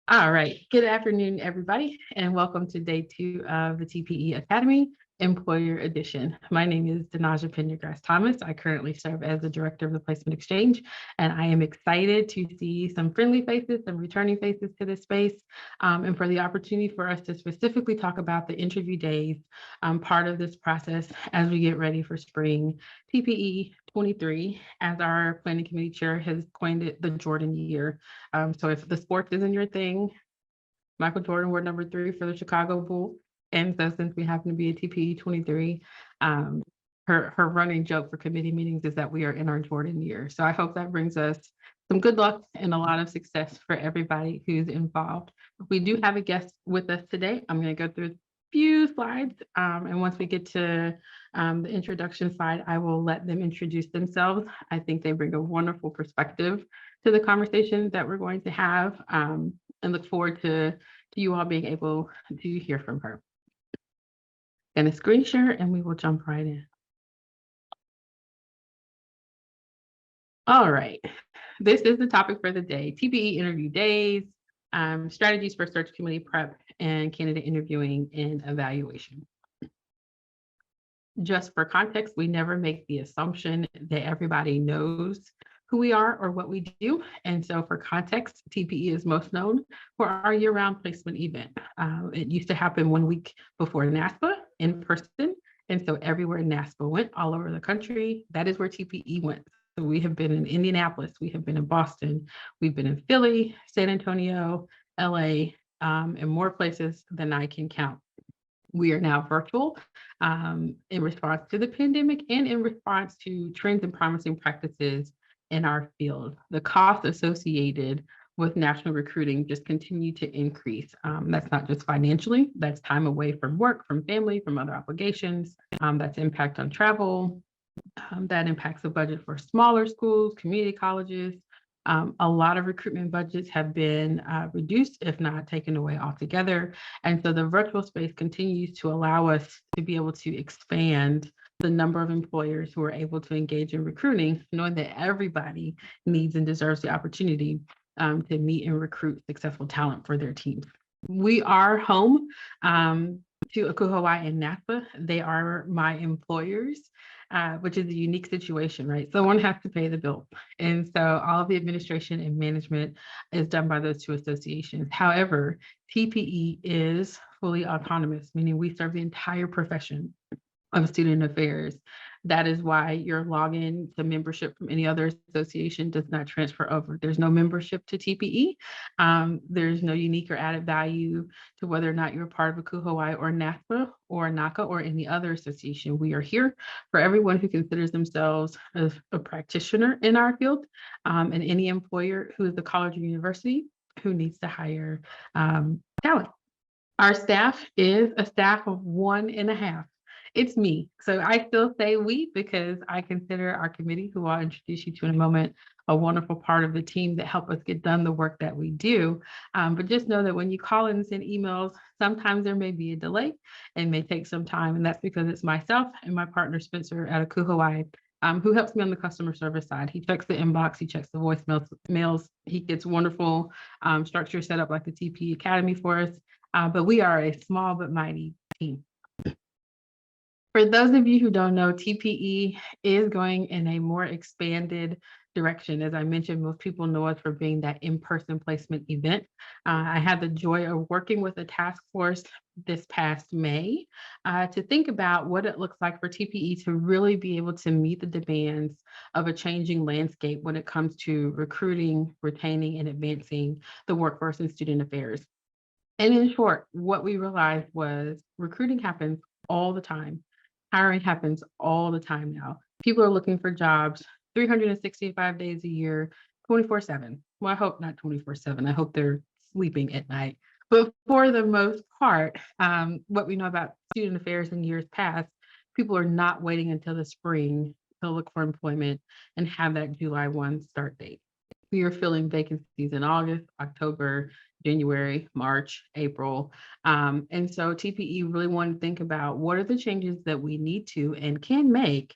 All right. Good afternoon, everybody, and welcome to day 2 of the TPE Academy Employer Edition. My name is Denaja Pendergrass-Thomas. I currently serve as the Director of the Placement Exchange, and I am excited to see some friendly faces, some returning faces to this space, and for the opportunity for us to specifically talk about the interview days, part of this process as we get ready for spring TPE 23, as our Planning Committee Chair has coined it, the Jordan year. So if the sports isn't your thing, Michael Jordan wore number 3 for the Chicago Bulls. And so since we happen to be a TPE 23, her running joke for committee meetings is that we are in our Jordan year. So I hope that brings us some good luck and a lot of success for everybody who's involved. We do have a guest with us today. I'm going to go through a few slides. And once we get to the introduction slide, I will let them introduce themselves. I think they bring a wonderful perspective to the conversation that we're going to have, and look forward to you all being able to hear from her. And a screen share, and we will jump right in. All right, this is the topic for the day: TPE interview days, strategies for search committee prep, and candidate interviewing and evaluation. Just for context, we never make the assumption that everybody knows who we are or what we do. And so for context, TPE is most known for our year-round placement event. It used to happen 1 week before NASPA in person. And so everywhere NASPA went all over the country, that is where TPE went. So we have been in Indianapolis, we have been in Boston, we've been in Philly, San Antonio, LA, and more places than I can count. We are now virtual in response to the pandemic and in response to trends and promising practices in our field. The costs associated with national recruiting just continue to increase. That's not just financially, that's time away from work, from family, from other obligations. That's impact on travel. That impacts the budget for smaller schools, community colleges. A lot of recruitment budgets have been reduced, if not taken away altogether. And so the virtual space continues to allow us to be able to expand the number of employers who are able to engage in recruiting, knowing that everybody needs and deserves the opportunity to meet and recruit successful talent for their teams. We are home to Aku Hawaii and NASPA. They are my employers. Which is a unique situation, right? Someone has to pay the bill. And so all of the administration and management is done by those two associations. However, TPE is fully autonomous, meaning we serve the entire profession of student affairs. That is why your login to membership from any other association does not transfer over. There's no membership to TPE. There's no unique or added value to whether or not you're part of Aku Hawaii or NASPA or NACA or any other association. We are here for everyone who considers themselves a practitioner in our field, and any employer who is a college or university who needs to hire talent. Our staff is a staff of 1.5. It's me. So I still say we because I consider our committee, who I'll introduce you to in a moment, a wonderful part of the team that help us get done the work that we do. But just know that when you call and send emails, sometimes there may be a delay and may take some time. And that's because it's myself and my partner, Spencer, at Aku Hawaii, who helps me on the customer service side. He checks the inbox, he checks the voicemails, he gets wonderful structure set up like the TPE Academy for us. But we are a small but mighty team. For those of you who don't know, TPE is going in a more expanded direction. As I mentioned, most people know us for being that in-person placement event. I had the joy of working with a task force this past May to think about what it looks like for TPE to really be able to meet the demands of a changing landscape when it comes to recruiting, retaining, and advancing the workforce and student affairs. And in short, what we realized was recruiting happens all the time. Hiring happens all the time now. People are looking for jobs 365 days a year, 24/7. Well, I hope not 24/7. I hope they're sleeping at night. But for the most part, what we know about student affairs in years past, people are not waiting until the spring to look for employment and have that July 1 start date. We are filling vacancies in August, October, January, March, April. And so TPE really wanted to think about what are the changes that we need to and can make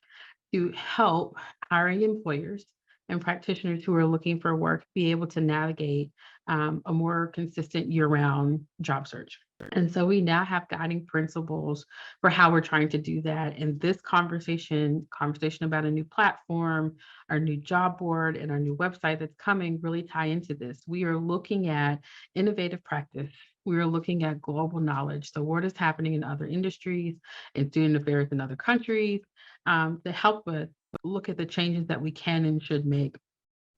to help hiring employers and practitioners who are looking for work be able to navigate a more consistent year-round job search. And so we now have guiding principles for how we're trying to do that. And this conversation about a new platform, our new job board, and our new website that's coming really tie into this. We are looking at innovative practice. We are looking at global knowledge. So what is happening in other industries and student affairs in other countries, to help us look at the changes that we can and should make.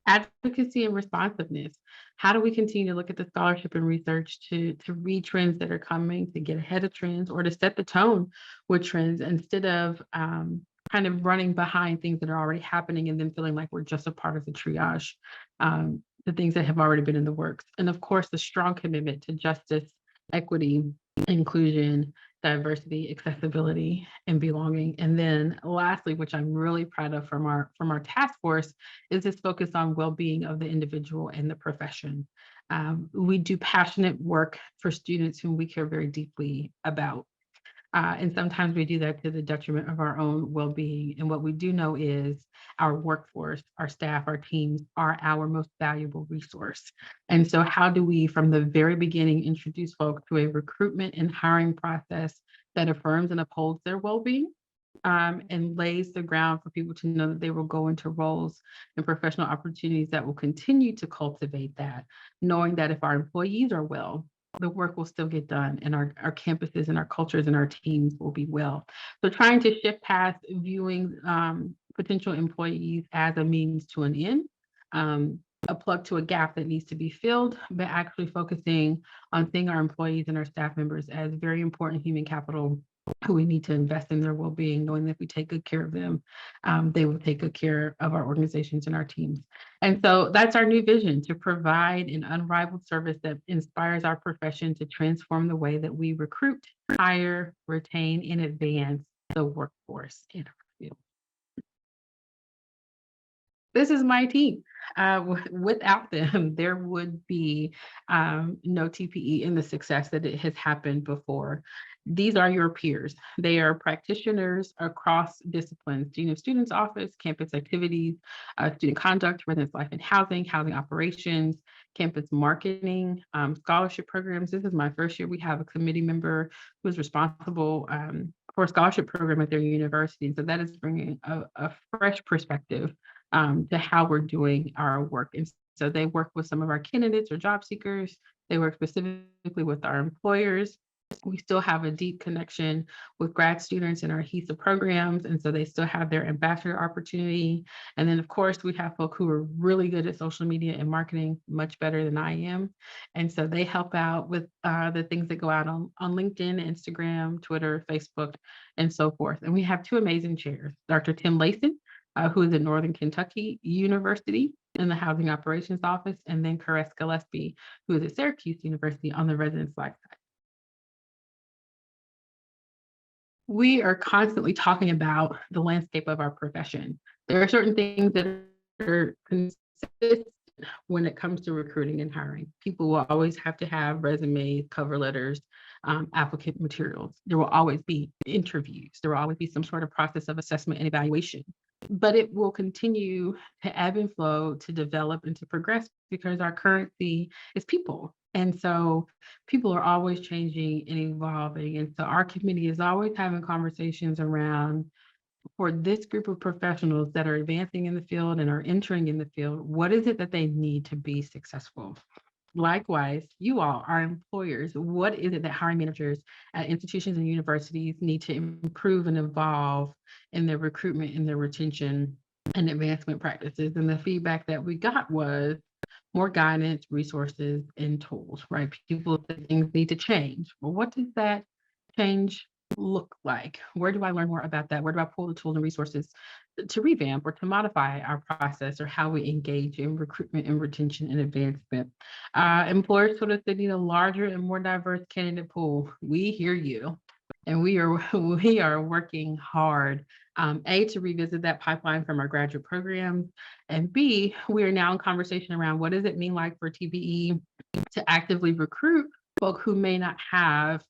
Advocacy and responsiveness. How do we continue to look at the scholarship and research to read trends that are coming, to get ahead of trends, or to set the tone with trends instead of kind of running behind things that are already happening and then feeling like we're just a part of the triage, the things that have already been in the works. And of course, the strong commitment to justice, equity, inclusion, diversity, accessibility, and belonging. And then lastly, which I'm really proud of from our task force, is this focus on well-being of the individual and the profession. We do passionate work for students whom we care very deeply about. And sometimes we do that to the detriment of our own well-being. And what we do know is our workforce, our staff, our teams are our most valuable resource. And so how do we, from the very beginning, introduce folks to a recruitment and hiring process that affirms and upholds their well-being, and lays the ground for people to know that they will go into roles and professional opportunities that will continue to cultivate that, knowing that if our employees are well, the work will still get done and our campuses and our cultures and our teams will be well. So trying to shift past viewing potential employees as a means to an end, a plug to a gap that needs to be filled, but actually focusing on seeing our employees and our staff members as very important human capital who we need to invest in their well-being, knowing that if we take good care of them, they will take good care of our organizations and our teams. And so that's our new vision, to provide an unrivaled service that inspires our profession to transform the way that we recruit, hire, retain, and advance the workforce in our field. This is my team. Without them, there would be no TPE in the success that it has happened before. These are your peers. They are practitioners across disciplines: Dean of Students Office, campus activities, student conduct, residence life and housing operations, campus marketing, scholarship programs. This is my first year. We have a committee member who is responsible for a scholarship program at their university. So that is bringing a fresh perspective to how we're doing our work. And so they work with some of our candidates or job seekers. They work specifically with our employers. We still have a deep connection with grad students in our HESA programs. And so they still have their ambassador opportunity. And then of course, we have folk who are really good at social media and marketing, much better than I am. And so they help out with the things that go out on LinkedIn, Instagram, Twitter, Facebook, and so forth. And we have two amazing chairs: Dr. Tim Layson, who is at Northern Kentucky University in the Housing Operations Office, and then Caress Gillespie, who is at Syracuse University on the residence life side. We are constantly talking about the landscape of our profession. There are certain things that are consistent when it comes to recruiting and hiring. People will always have to have resumes, cover letters, applicant materials. There will always be interviews. There will always be some sort of process of assessment and evaluation. But it will continue to ebb and flow, to develop and to progress, because our currency is people. And so people are always changing and evolving. And so our committee is always having conversations around, for this group of professionals that are advancing in the field and are entering in the field, what is it that they need to be successful? Likewise, you all, our employers, what is it that hiring managers at institutions and universities need to improve and evolve in their recruitment and their retention and advancement practices? And the feedback that we got was more guidance, resources, and tools, right? People said things need to change. Well, what does that change look like? Where do I learn more about that? Where do I pull the tools and resources to revamp or to modify our process or how we engage in recruitment and retention and advancement? Employers told us they need a larger and more diverse candidate pool. We hear you. And we are working hard, A, to revisit that pipeline from our graduate programs, and B, we are now in conversation around what does it mean like for TPE to actively recruit folk who may not have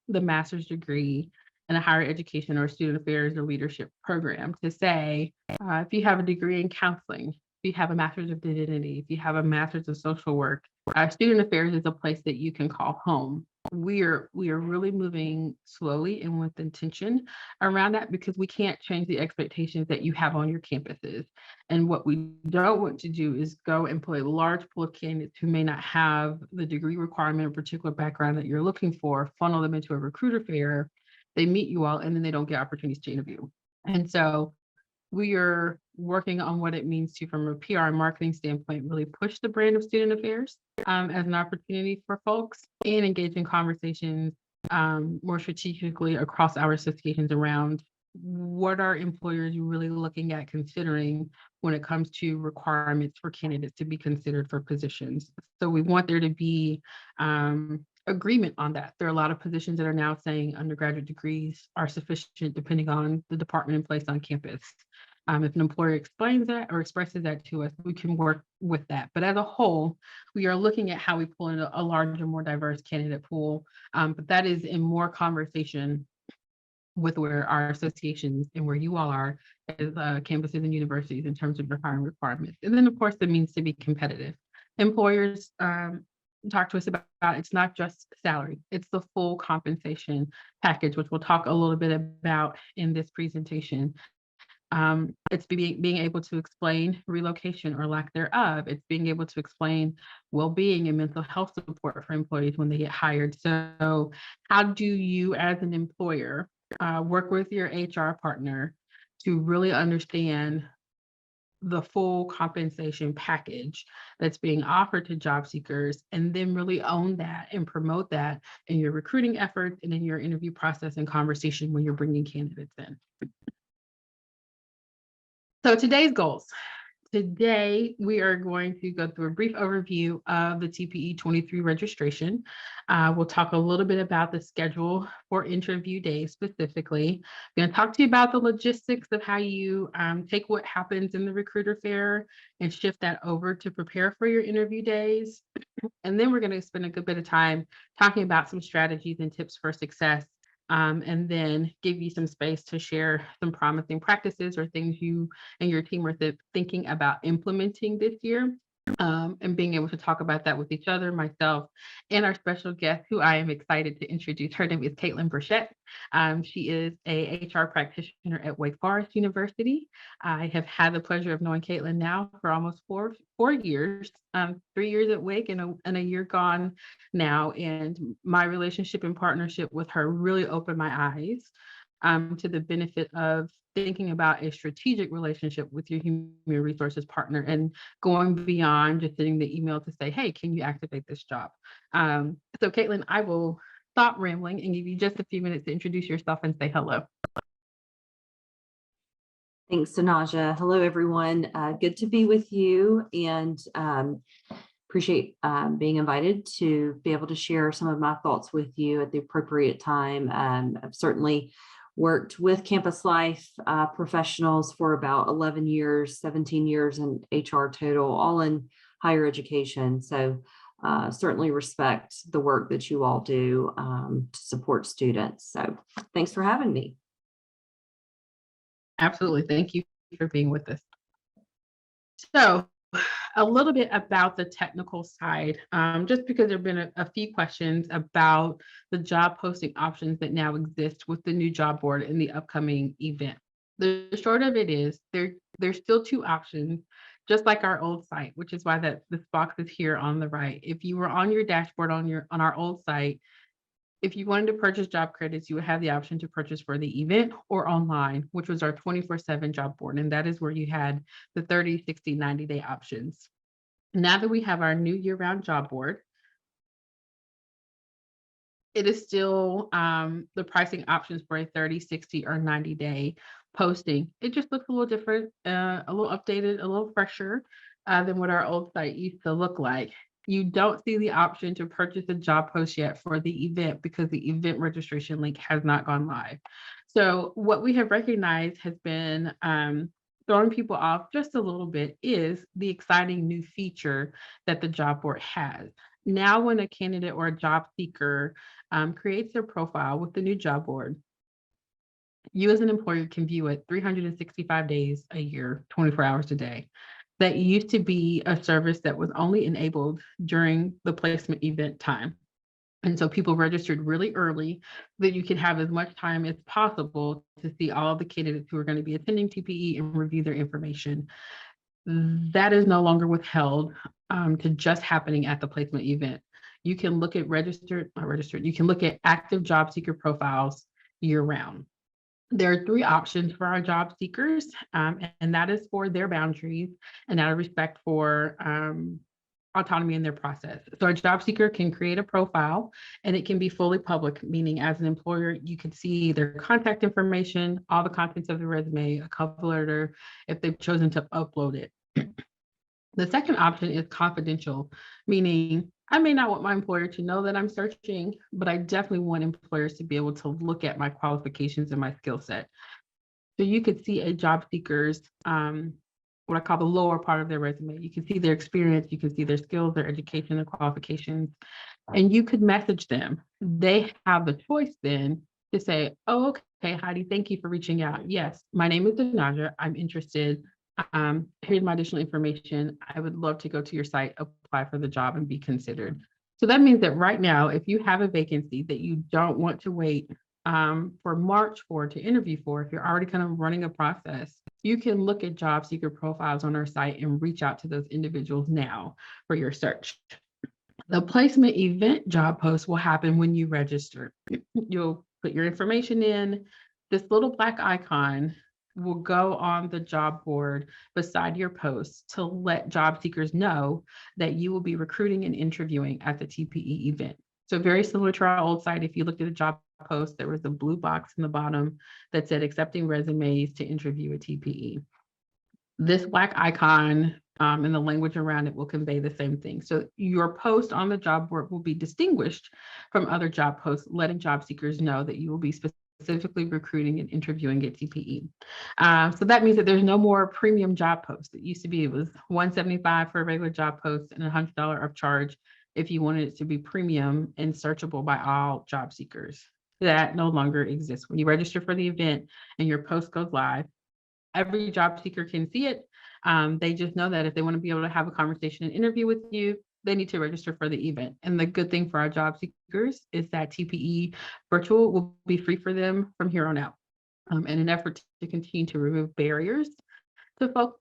the master's degree in a higher education or student affairs or leadership program, to say, if you have a degree in counseling, if you have a master's of divinity, if you have a master's of social work, Student affairs is a place that you can call home. We are really moving slowly and with intention around that, because we can't change the expectations that you have on your campuses. And what we don't want to do is go and pull a large pool of candidates who may not have the degree requirement or particular background that you're looking for, funnel them into a recruiter fair. They meet you all, and then they don't get opportunities to interview. And so we are working on what it means to, from a PR and marketing standpoint, really push the brand of student affairs as an opportunity for folks, and engage in conversations more strategically across our associations around what are employers really looking at considering when it comes to requirements for candidates to be considered for positions. So we want there to be agreement on that. There are a lot of positions that are now saying undergraduate degrees are sufficient depending on the department in place on campus. If an employer explains that or expresses that to us, we can work with that. But as a whole, we are looking at how we pull in a larger, more diverse candidate pool. But that is in more conversation with where our associations and where you all are as campuses and universities in terms of your hiring requirements. And then, of course, it means to be competitive. Employers talk to us about it's not just salary, it's the full compensation package, which we'll talk a little bit about in this presentation. It's being able to explain relocation or lack thereof. It's being able to explain well-being and mental health support for employees when they get hired. So how do you as an employer work with your HR partner to really understand the full compensation package that's being offered to job seekers, and then really own that and promote that in your recruiting efforts and in your interview process and conversation when you're bringing candidates in. So today's goals. Today, we are going to go through a brief overview of the TPE 23 registration. We'll talk a little bit about the schedule for interview days specifically. I'm going to talk to you about the logistics of how you take what happens in the recruiter fair and shift that over to prepare for your interview days. And then we're going to spend a good bit of time talking about some strategies and tips for success, and then give you some space to share some promising practices or things you and your team are thinking about implementing this year. And being able to talk about that with each other, myself, and our special guest, who I am excited to introduce. Her name is Caitlin Burchett. She is a HR practitioner at Wake Forest University. I have had the pleasure of knowing Caitlin now for almost four years, 3 years at Wake and a year gone now. And my relationship and partnership with her really opened my eyes to the benefit of thinking about a strategic relationship with your human resources partner and going beyond just sending the email to say, hey, can you activate this job? So Caitlin, I will stop rambling and give you just a few minutes to introduce yourself and say hello. Thanks, Sanaja. Hello, everyone. Good to be with you, and appreciate being invited to be able to share some of my thoughts with you at the appropriate time. I've certainly worked with campus life professionals for about 11 years, 17 years in HR total, all in higher education. So certainly respect the work that you all do to support students. So thanks for having me. Absolutely. Thank you for being with us. So a little bit about the technical side, just because there have been a few questions about the job posting options that now exist with the new job board in the upcoming event. The short of it is there's still two options, just like our old site, which is why this box is here on the right. If you were on your dashboard on our old site, if you wanted to purchase job credits, you would have the option to purchase for the event or online, which was our 24/7 job board. And that is where you had the 30, 60, 90-day options. Now that we have our new year-round job board, it is still the pricing options for a 30, 60, or 90-day posting. It just looks a little different, a little updated, a little fresher than what our old site used to look like. You don't see the option to purchase a job post yet for the event because the event registration link has not gone live. So what we have recognized has been throwing people off just a little bit is the exciting new feature that the job board has. Now, when a candidate or a job seeker creates their profile with the new job board, you as an employer can view it 365 days a year, 24 hours a day. That used to be a service that was only enabled during the placement event time. And so people registered really early so that you could have as much time as possible to see all of the candidates who are going to be attending TPE and review their information. That is no longer withheld to just happening at the placement event. You can look at you can look at active job seeker profiles year round. There are three options for our job seekers, and that is for their boundaries and out of respect for autonomy in their process. So a job seeker can create a profile and it can be fully public, meaning as an employer, you can see their contact information, all the contents of the resume, a cover letter, if they've chosen to upload it. The second option is confidential, meaning I may not want my employer to know that I'm searching, but I definitely want employers to be able to look at my qualifications and my skill set. So you could see a job seeker's what I call the lower part of their resume. You can see their experience, you can see their skills, their education, their qualifications, and you could message them. They have the choice then to say, oh, okay, Heidi, thank you for reaching out. Yes, my name is Danaja. I'm interested. Here's my additional information. I would love to go to your site, apply for the job, and be considered. So that means that right now, if you have a vacancy that you don't want to wait for March for to interview for, if you're already kind of running a process, you can look at job seeker profiles on our site and reach out to those individuals now for your search. The placement event job post will happen when you register. You'll put your information in. This little black icon will go on the job board beside your post to let job seekers know that you will be recruiting and interviewing at the TPE event. So very similar to our old site, if you looked at a job post, there was a blue box in the bottom that said accepting resumes to interview at TPE. This black icon and the language around it will convey the same thing. So your post on the job board will be distinguished from other job posts, letting job seekers know that you will be specifically recruiting and interviewing at TPE. So that means that there's no more premium job posts. It used to be, it was $175 for a regular job post and $100 upcharge if you wanted it to be premium and searchable by all job seekers. That no longer exists. When you register for the event and your post goes live, every job seeker can see it. They just know that if they want to be able to have a conversation and interview with you, they need to register for the event. And the good thing for our job seekers is that TPE virtual will be free for them from here on out. In an effort to continue to remove barriers to folks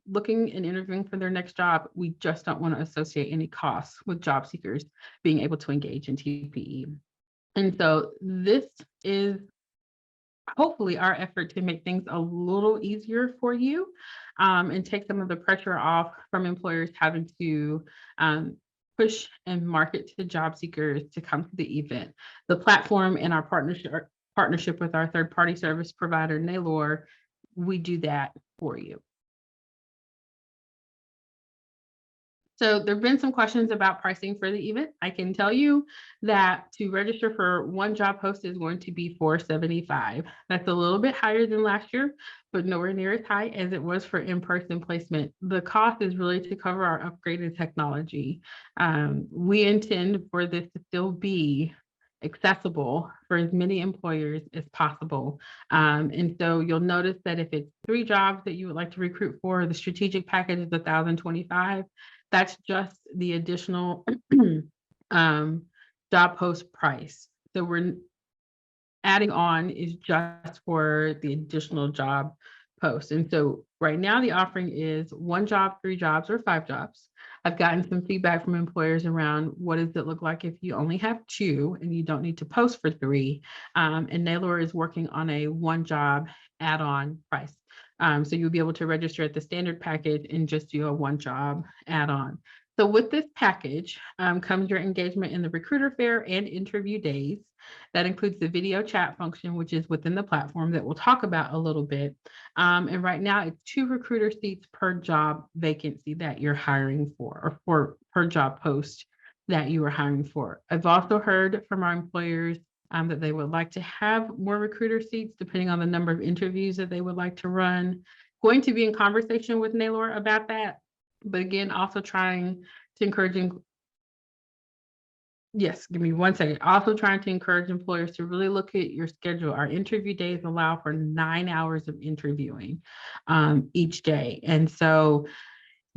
looking and interviewing for their next job, we just don't want to associate any costs with job seekers being able to engage in TPE. And so this is hopefully our effort to make things a little easier for you and take some of the pressure off from employers having to push and market to job seekers to come to the event. The platform and our partnership with our third-party service provider, Naylor, we do that for you. So there've been some questions about pricing for the event. I can tell you that to register for one job post is going to be $475. That's a little bit higher than last year, but nowhere near as high as it was for in-person placement. The cost is really to cover our upgraded technology. We intend for this to still be accessible for as many employers as possible. And so you'll notice that if it's 3 jobs that you would like to recruit for, the strategic package is $1,025. That's just the additional job post price. So we're adding on is just for the additional job post. And so right now the offering is 1 job, 3 jobs, or 5 jobs. I've gotten some feedback from employers around what does it look like if you only have 2 and you don't need to post for 3. And Naylor is working on a 1 job add-on price. So you'll be able to register at the standard package and just do a 1 job add-on. So with this package comes your engagement in the recruiter fair and interview days. That includes the video chat function, which is within the platform that we'll talk about a little bit. And right now it's 2 recruiter seats per job vacancy that you're hiring for, or per job post that you are hiring for. I've also heard from our employers that they would like to have more recruiter seats depending on the number of interviews that they would like to run. Going to be in conversation with Naylor about that, but again, also trying to encourage, yes, give me 1 second. Also trying to encourage employers to really look at your schedule. Our interview days allow for 9 hours of interviewing each day. And so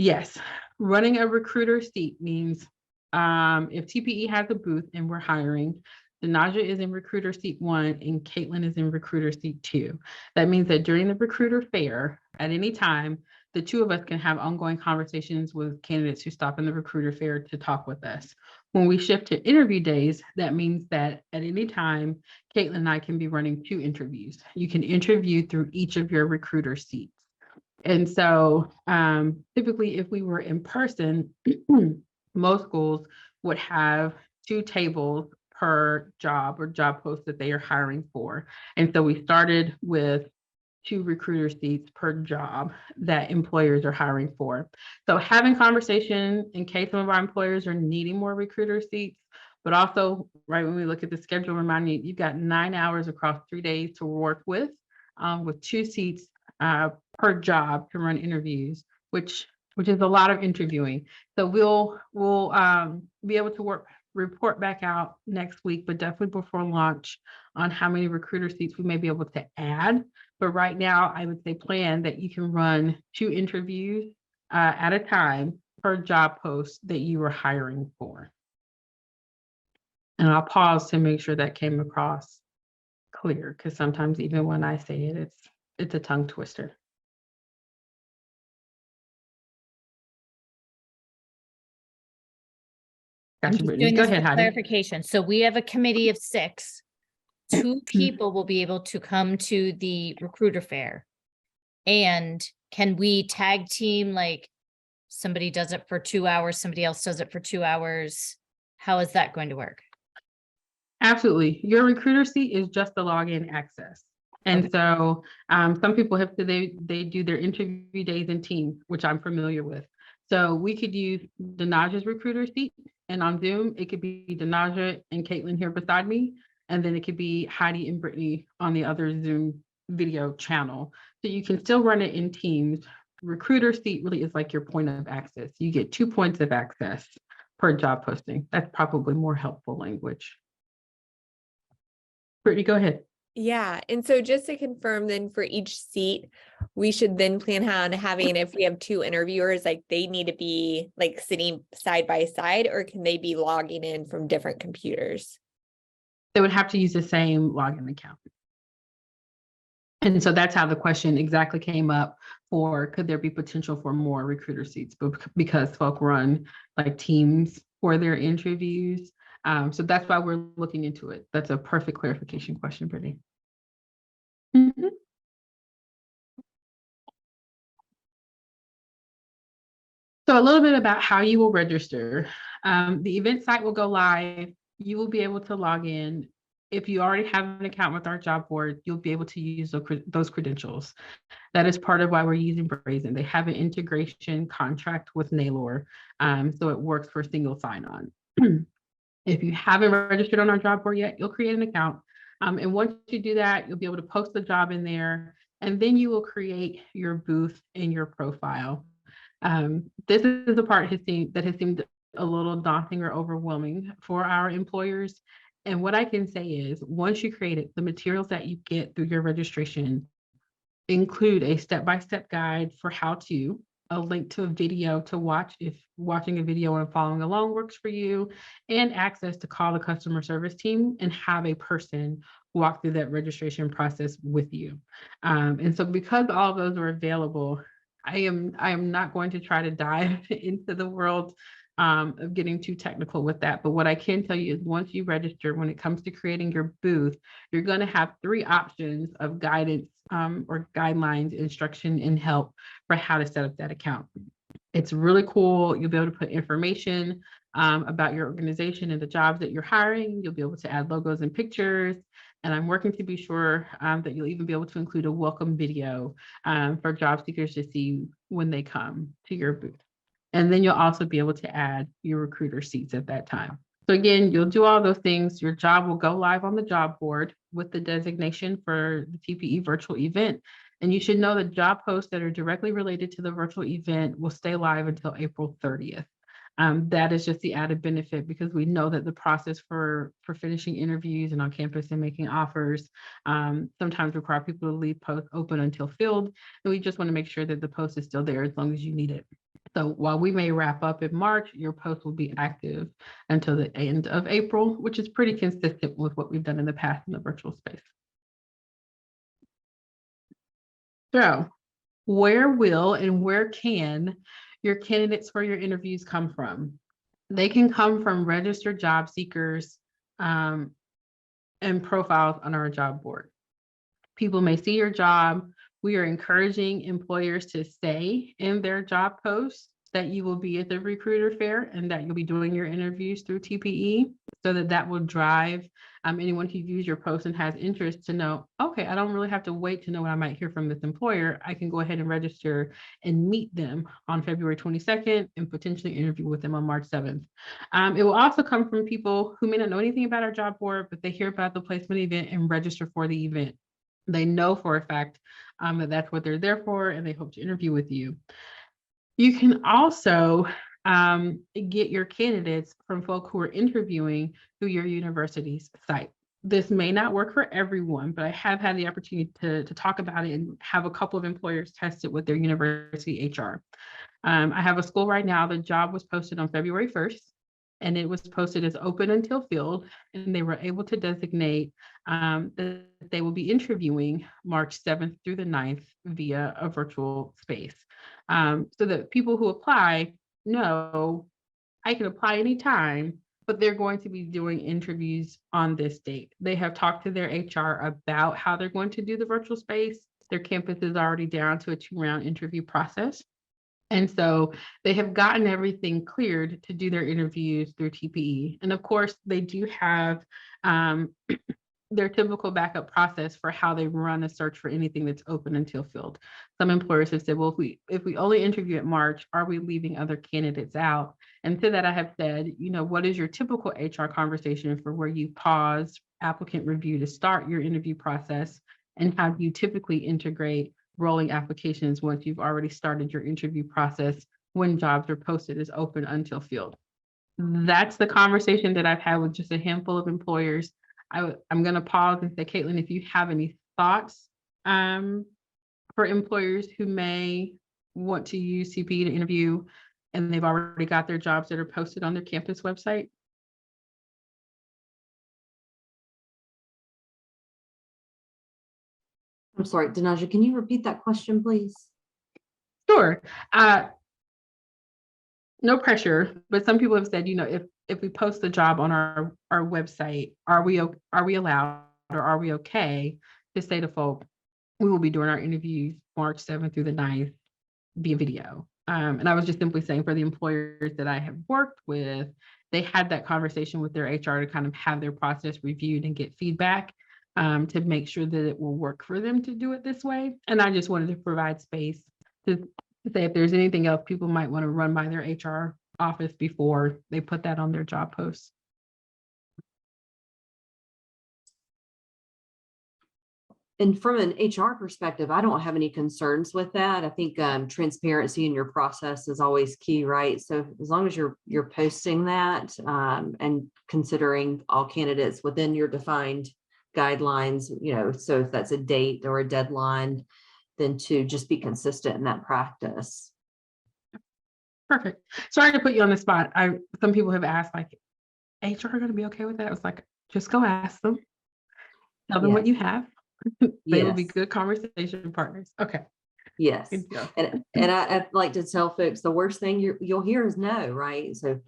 Yes, running a recruiter seat means if TPE has a booth and we're hiring, Denaja is in recruiter seat 1 and Caitlin is in recruiter seat 2. That means that during the recruiter fair, at any time, the two of us can have ongoing conversations with candidates who stop in the recruiter fair to talk with us. When we shift to interview days, that means that at any time, Caitlin and I can be running 2 interviews. You can interview through each of your recruiter seats. And so typically, if we were in person, most schools would have 2 tables per job or job post that they are hiring for. And so we started with 2 recruiter seats per job that employers are hiring for. So having conversation in case some of our employers are needing more recruiter seats, but also right when we look at the schedule, remind me, you've got 9 hours across 3 days to work with 2 seats per job to run interviews, which is a lot of interviewing. So we'll be able to report back out next week, but definitely before launch on how many recruiter seats we may be able to add. But right now, I would say plan that you can run 2 interviews at a time per job post that you are hiring for. And I'll pause to make sure that came across clear, because sometimes even when I say it, it's a tongue twister. I'm Gotcha, just Brittany. doing Go this ahead, for Heidi. clarification. So we have a committee of 6. 2 people will be able to come to the recruiter fair. And can we tag team, like somebody does it for 2 hours, somebody else does it for 2 hours? How is that going to work? Absolutely. Your recruiter seat is just the login access. And Okay. so some people have to, they do their interview days in teams, which I'm familiar with. So we could use Denaja's recruiter seat, and on Zoom, it could be Denaja and Caitlin here beside me. And then it could be Heidi and Brittany on the other Zoom video channel. So you can still run it in teams. Recruiter seat really is like your point of access. You get 2 points of access per job posting. That's probably more helpful language. Brittany, go ahead. Yeah, and so just to confirm then for each seat, we should then plan on having, if we have 2 interviewers, like they need to be like sitting side by side, or can they be logging in from different computers? They would have to use the same login account. And so that's how the question exactly came up for, could there be potential for more recruiter seats? But because folk run like teams for their interviews. So that's why we're looking into it. That's a perfect clarification question, Brittany. Mhm. So a little bit about how you will register. The event site will go live. You will be able to log in. If you already have an account with our job board, you'll be able to use those credentials. That is part of why we're using Brazen. They have an integration contract with Naylor, so it works for single sign-on. If you haven't registered on our job board yet, you'll create an account. And once you do that, you'll be able to post the job in there, and then you will create your booth in your profile. This is the part that has seemed a little daunting or overwhelming for our employers. And what I can say is, once you create it, the materials that you get through your registration include a step-by-step guide for how to, a link to a video to watch if watching a video and following along works for you, and access to call the customer service team and have a person walk through that registration process with you. And so because all of those are available, I am not going to try to dive into the world of getting too technical with that. But what I can tell you is once you register, when it comes to creating your booth, you're going to have 3 options of guidance or guidelines, instruction, and help for how to set up that account. It's really cool. You'll be able to put information about your organization and the jobs that you're hiring. You'll be able to add logos and pictures. And I'm working to be sure that you'll even be able to include a welcome video for job seekers to see when they come to your booth. And then you'll also be able to add your recruiter seats at that time. So again, you'll do all those things. Your job will go live on the job board with the designation for the TPE virtual event. And you should know that job posts that are directly related to the virtual event will stay live until April 30th. That is just the added benefit because we know that the process for finishing interviews and on campus and making offers sometimes require people to leave posts open until filled. And we just want to make sure that the post is still there as long as you need it. So while we may wrap up in March, your post will be active until the end of April, which is pretty consistent with what we've done in the past in the virtual space. So where will and where can your candidates for your interviews come from? They can come from registered job seekers and profiles on our job board. People may see your job. We are encouraging employers to say in their job posts that you will be at the recruiter fair and that you'll be doing your interviews through TPE, so that will drive anyone who views your post and has interest to know, okay, I don't really have to wait to know what I might hear from this employer. I can go ahead and register and meet them on February 22nd and potentially interview with them on March 7th. It will also come from people who may not know anything about our job board, but they hear about the placement event and register for the event. They know for a fact that that's what they're there for, and they hope to interview with you. You can also get your candidates from folk who are interviewing through your university's site. This may not work for everyone, but I have had the opportunity to talk about it and have a couple of employers test it with their university HR. I have a school right now, the job was posted on February 1st, and it was posted as open until filled, and they were able to designate that they will be interviewing March 7th through the 9th via a virtual space. So that people who apply know I can apply anytime, but they're going to be doing interviews on this date. They have talked to their HR about how they're going to do the virtual space. Their campus is already down to a 2-round interview process. And so they have gotten everything cleared to do their interviews through TPE. And of course, they do have their typical backup process for how they run a search for anything that's open until filled. Some employers have said, well, if we only interview at March, are we leaving other candidates out? And to that, I have said, what is your typical HR conversation for where you pause applicant review to start your interview process? And how do you typically integrate rolling applications once you've already started your interview process when jobs are posted as open until filled? That's the conversation that I've had with just a handful of employers. I'm going to pause and say, Caitlin, if you have any thoughts for employers who may want to use TPE to interview and they've already got their jobs that are posted on their campus website. I'm sorry, Danaja, can you repeat that question, please? Sure. No pressure, but some people have said, if we post the job on our website, are we allowed or are we okay to say to folk, we will be doing our interviews March 7th through the 9th via video? And I was just simply saying for the employers that I have worked with, they had that conversation with their HR to kind of have their process reviewed and get feedback to make sure that it will work for them to do it this way. And I just wanted to provide space to say if there's anything else people might want to run by their HR office before they put that on their job posts. And from an HR perspective, I don't have any concerns with that. I think transparency in your process is always key, right? So as long as you're posting that and considering all candidates within your defined guidelines, so if that's a date or a deadline, then to just be consistent in that practice. Perfect. Sorry to put you on the spot. Some people have asked, like, HR are going to be okay with that? I was like, just go ask them. Tell them what you have. They will be good conversation partners. Okay. Yes. And I like to tell folks the worst thing you'll hear is no, right? So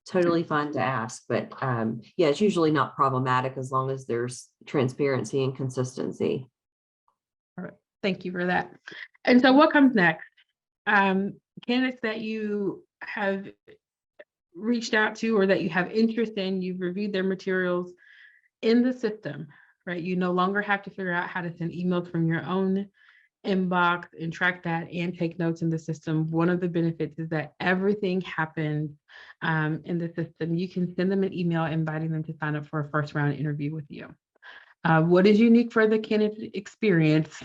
totally fine to ask, but yeah, it's usually not problematic as long as there's transparency and consistency. All right. Thank you for that. And so what comes next? Candidates that you have reached out to or that you have interest in, you've reviewed their materials in the system, right? You no longer have to figure out how to send emails from your own inbox and track that and take notes in the system. One of the benefits is that everything happens in the system. You can send them an email inviting them to sign up for a first round interview with you. What is unique for the candidate experience?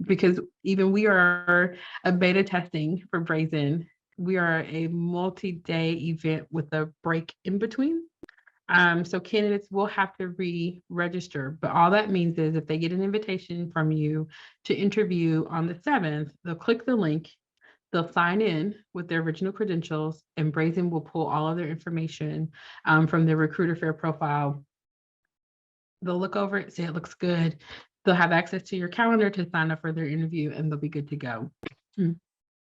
Because even we are a beta testing for Brazen, we are a multi-day event with a break in between. So candidates will have to re-register, but all that means is if they get an invitation from you to interview on the 7th, they'll click the link, They'll sign in with their original credentials, and Brazen will pull all of their information from their Recruiter Fair profile. They'll look over it, say it looks good. They'll have access to your calendar to sign up for their interview, and they'll be good to go.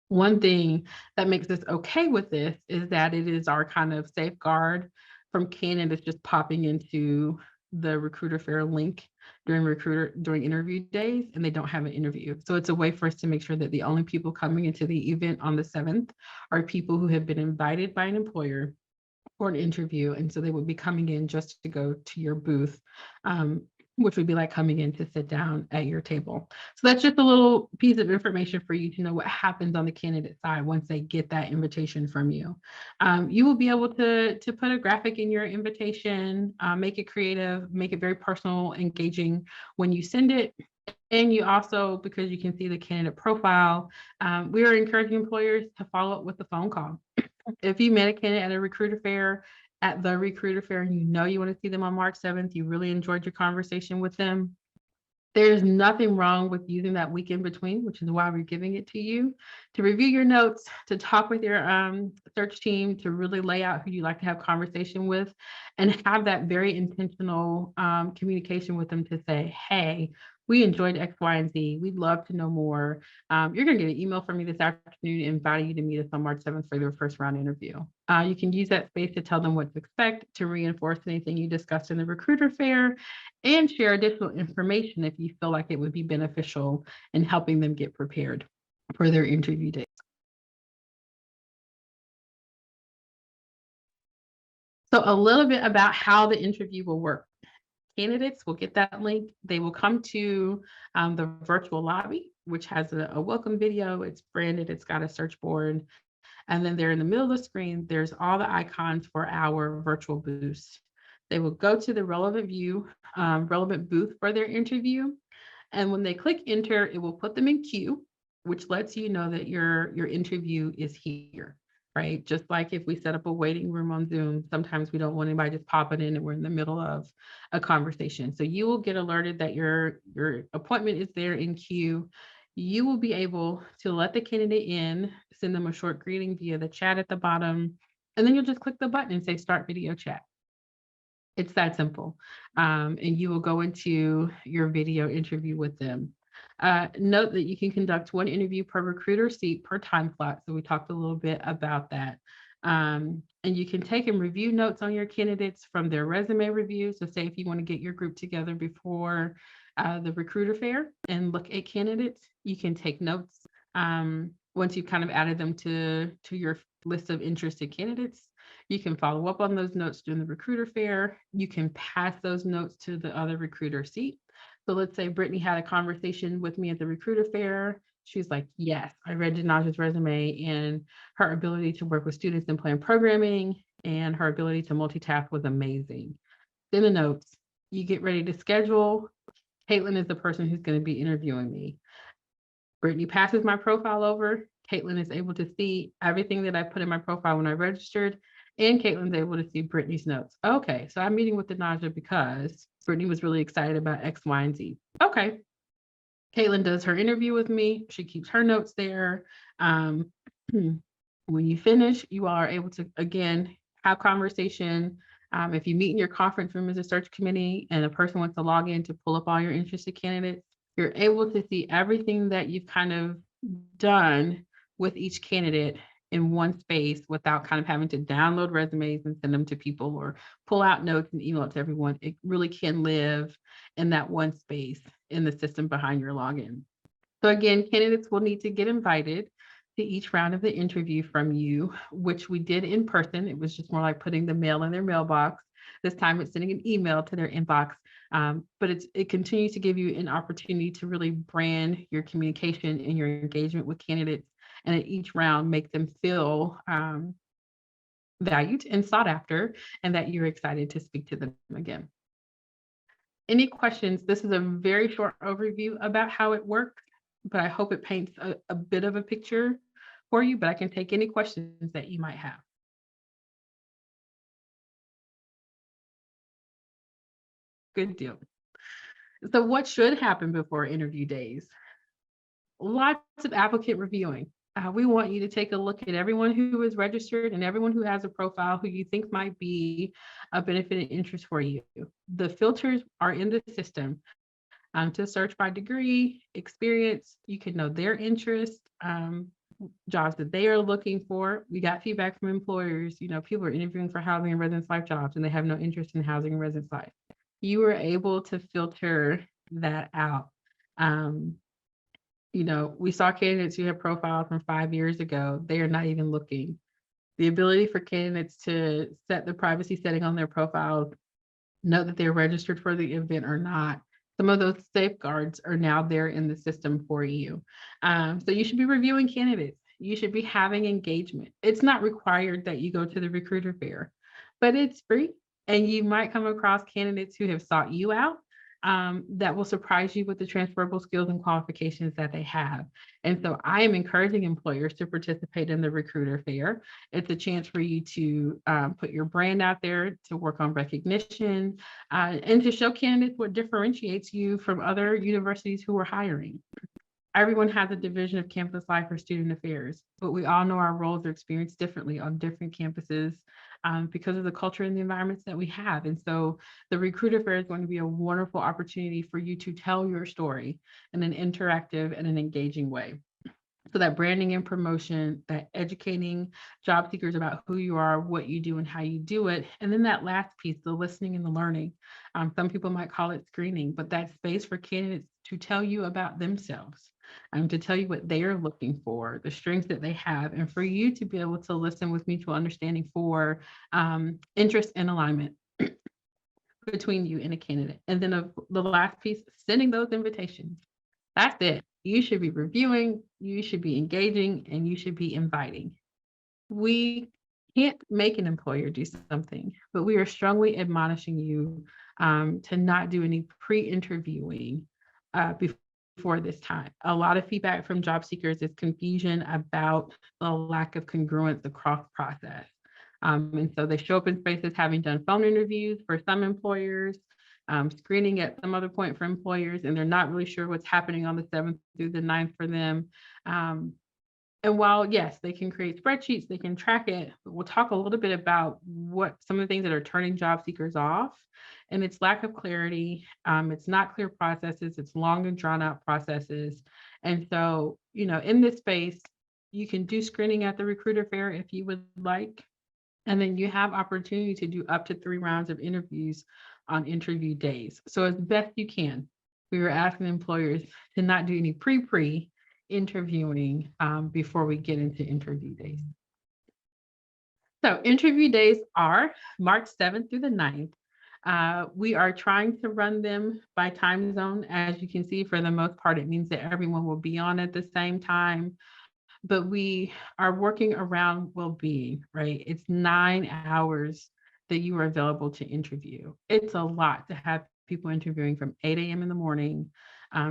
One thing that makes us okay with this is that it is our kind of safeguard from candidates just popping into the Recruiter Fair link during interview days, and they don't have an interview. So it's a way for us to make sure that the only people coming into the event on the 7th are people who have been invited by an employer for an interview. And so they would be coming in just to go to your booth, which would be like coming in to sit down at your table. So that's just a little piece of information for you to know what happens on the candidate side once they get that invitation from you. You will be able to put a graphic in your invitation, make it creative, make it very personal, engaging when you send it. And you also, because you can see the candidate profile, we are encouraging employers to follow up with a phone call. If you met a candidate at the recruiter fair, and you know you want to see them on March 7th, you really enjoyed your conversation with them, there's nothing wrong with using that week in between, which is why we're giving it to you, to review your notes, to talk with your search team, to really lay out who you'd like to have conversation with, and have that very intentional communication with them to say, hey, we enjoyed X, Y, and Z. We'd love to know more. You're going to get an email from me this afternoon inviting you to meet us on March 7th for their first round interview. You can use that space to tell them what to expect, to reinforce anything you discussed in the recruiter fair, and share additional information if you feel like it would be beneficial in helping them get prepared for their interview date. So a little bit about how the interview will work. Candidates will get that link. They will come to the virtual lobby, which has a welcome video. It's branded, it's got a search board. And then there in the middle of the screen, there's all the icons for our virtual booths. They will go to the relevant booth for their interview. And when they click enter, it will put them in queue, which lets you know that your interview is here, right? Just like if we set up a waiting room on Zoom, sometimes we don't want anybody just popping in and we're in the middle of a conversation. So you will get alerted that your appointment is there in queue. You will be able to let the candidate in, send them a short greeting via the chat at the bottom, and then you'll just click the button and say start video chat. It's that simple. And you will go into your video interview with them. Note that you can conduct one interview per recruiter seat per time slot. So we talked a little bit about that. And you can take and review notes on your candidates from their resume review. So say if you want to get your group together before the recruiter fair and look at candidates, you can take notes once you've kind of added them to your list of interested candidates. You can follow up on those notes during the recruiter fair. You can pass those notes to the other recruiter seat. So let's say Brittany had a conversation with me at the recruiter fair. She's like, yes, I read Danaja's resume and her ability to work with students in plan programming and her ability to multitask was amazing. Then the notes, you get ready to schedule. Caitlin is the person who's going to be interviewing me. Brittany passes my profile over. Caitlin is able to see everything that I put in my profile when I registered, and Caitlin's able to see Brittany's notes. Okay, so I'm meeting with Danaja because Brittany was really excited about X, Y, and Z. Okay. Caitlin does her interview with me. She keeps her notes there. When you finish, you all are able to, again, have conversation. If you meet in your conference room as a search committee and a person wants to log in to pull up all your interested candidates, you're able to see everything that you've kind of done with each candidate in one space without kind of having to download resumes and send them to people or pull out notes and email it to everyone. It really can live in that one space in the system behind your login. So again, candidates will need to get invited to each round of the interview from you, which we did in person. It was just more like putting the mail in their mailbox. This time it's sending an email to their inbox, but it continues to give you an opportunity to really brand your communication and your engagement with candidates, and at each round make them feel valued and sought after, and that you're excited to speak to them again. Any questions? This is a very short overview about how it works, but I hope it paints a bit of a picture for you, but I can take any questions that you might have. Good deal. So what should happen before interview days? Lots of applicant reviewing. We want you to take a look at everyone who is registered and everyone who has a profile who you think might be a benefit and interest for you. The filters are in the system to search by degree, experience. You can know their interest, jobs that they are looking for. We got feedback from employers. People are interviewing for housing and residence life jobs and they have no interest in housing and residence life. You were able to filter that out. We saw candidates who had profiles from 5 years ago. They are not even looking. The ability for candidates to set the privacy setting on their profiles, know that they're registered for the event or not. Some of those safeguards are now there in the system for you. So you should be reviewing candidates. You should be having engagement. It's not required that you go to the recruiter fair, but it's free. And you might come across candidates who have sought you out that will surprise you with the transferable skills and qualifications that they have. And so I am encouraging employers to participate in the recruiter fair. It's a chance for you to put your brand out there, to work on recognition, and to show candidates what differentiates you from other universities who are hiring. Everyone has a division of campus life or student affairs, but we all know our roles are experienced differently on different campuses because of the culture and the environments that we have. And so the recruiter fair is going to be a wonderful opportunity for you to tell your story in an interactive and an engaging way. So that branding and promotion, that educating job seekers about who you are, what you do, and how you do it. And then that last piece, the listening and the learning. Some people might call it screening, but that space for candidates to tell you about themselves, to tell you what they are looking for, the strengths that they have, and for you to be able to listen with mutual understanding for interest and alignment between you and a candidate. And then the last piece, sending those invitations. That's it. You should be reviewing, you should be engaging, and you should be inviting. We can't make an employer do something, but we are strongly admonishing you to not do any pre-interviewing before this time. A lot of feedback from job seekers is confusion about the lack of congruence across process. And so they show up in spaces having done phone interviews for some employers, screening at some other point for employers, and they're not really sure what's happening on the 7th through the 9th for them. And while, yes, they can create spreadsheets, they can track it, but we'll talk a little bit about what some of the things that are turning job seekers off. And it's lack of clarity. It's not clear processes. It's long and drawn out processes. And so, in this space, you can do screening at the recruiter fair if you would like. And then you have opportunity to do up to 3 rounds of interviews on interview days. So as best you can, we were asking employers to not do any pre interviewing before we get into interview days. So interview days are March 7th through the 9th. We are trying to run them by time zone. As you can see, for the most part, it means that everyone will be on at the same time. But we are working around well-being, right? It's 9 hours that you are available to interview. It's a lot to have people interviewing from 8 a.m. in the morning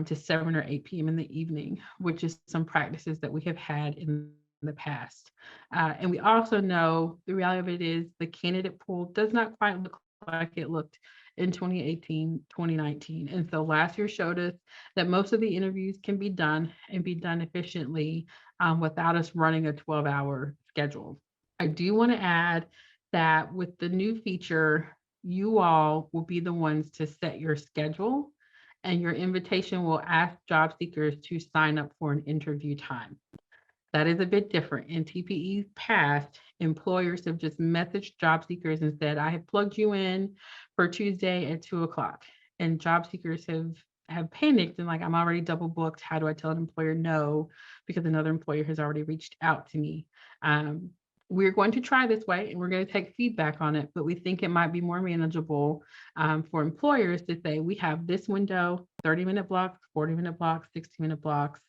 to 7 or 8 p.m. in the evening, which is some practices that we have had in the past. And we also know the reality of it is the candidate pool does not quite look like it looked in 2018, 2019. And so last year showed us that most of the interviews can be done and be done efficiently without us running a 12-hour schedule. I do want to add that with the new feature, you all will be the ones to set your schedule, and your invitation will ask job seekers to sign up for an interview time. That is a bit different. In TPE's past, employers have just messaged job seekers and said, I have plugged you in for Tuesday at 2:00. And job seekers have panicked and like, I'm already double booked. How do I tell an employer no? Because another employer has already reached out to me. We're going to try this way and we're going to take feedback on it, but we think it might be more manageable for employers to say, we have this window, 30-minute blocks, 40-minute blocks, 60-minute blocks.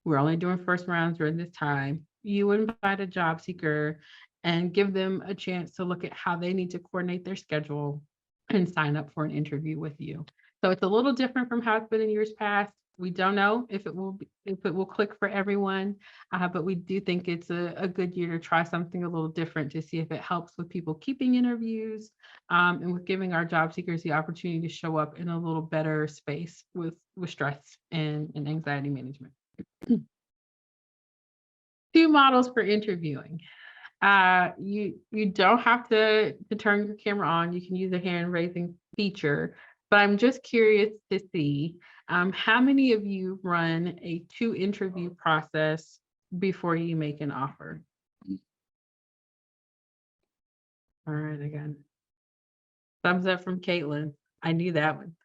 We're only doing first rounds during this time. You invite a job seeker and give them a chance to look at how they need to coordinate their schedule and sign up for an interview with you. So it's a little different from how it's been in years past. We don't know if it will click for everyone, but we do think it's a good year to try something a little different to see if it helps with people keeping interviews and with giving our job seekers the opportunity to show up in a little better space with stress and anxiety management. Two models for interviewing. You don't have to turn your camera on. You can use the hand raising feature, but I'm just curious to see how many of you run a 2 interview process before you make an offer? All right, again. Thumbs up from Caitlin. I knew that one.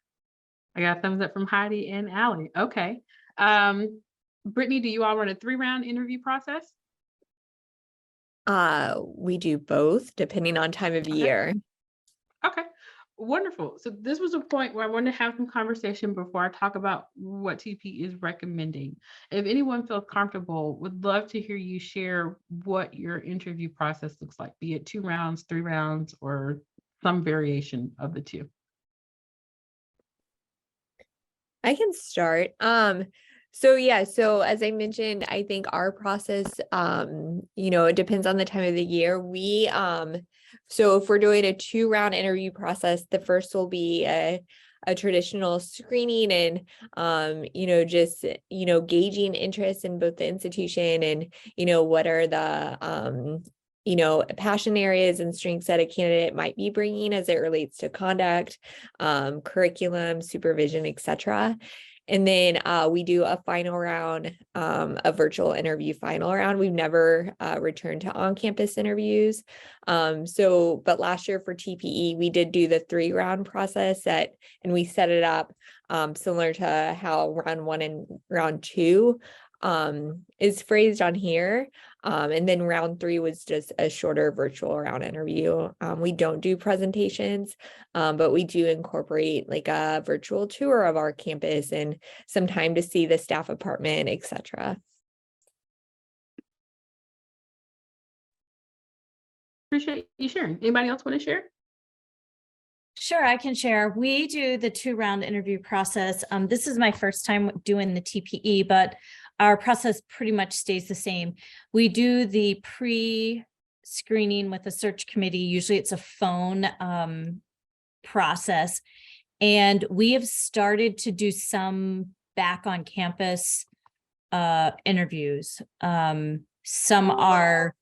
I got thumbs up from Heidi and Allie. Okay. Brittany, do you all run a 3-round interview process? We do both depending on time of Okay. year. Okay, wonderful. So this was a point where I wanted to have some conversation before I talk about what TP is recommending. If anyone feels comfortable, would love to hear you share what your interview process looks like, be it 2 rounds, 3 rounds, or some variation of the 2. I can start. So as I mentioned, I think our process, it depends on the time of the year. So if we're doing a 2-round interview process, the first will be a traditional screening and, gauging interest in both the institution and, what are the, passion areas and strengths that a candidate might be bringing as it relates to conduct, curriculum, supervision, etc. And then we do a final round, a virtual interview final round. We've never returned to on-campus interviews. But last year for TPE, we did do the 3-round process and we set it up similar to how round 1 and round 2 is phrased on here. And then round 3 was just a shorter virtual round interview. We don't do presentations, but we do incorporate like a virtual tour of our campus and some time to see the staff apartment, etc. Appreciate you sharing. Anybody else want to share? Sure, I can share. We do the 2-round interview process. This is my first time doing the TPE, but our process pretty much stays the same. We do the pre-screening with a search committee. Usually it's a phone process. And we have started to do some back on campus interviews. Some are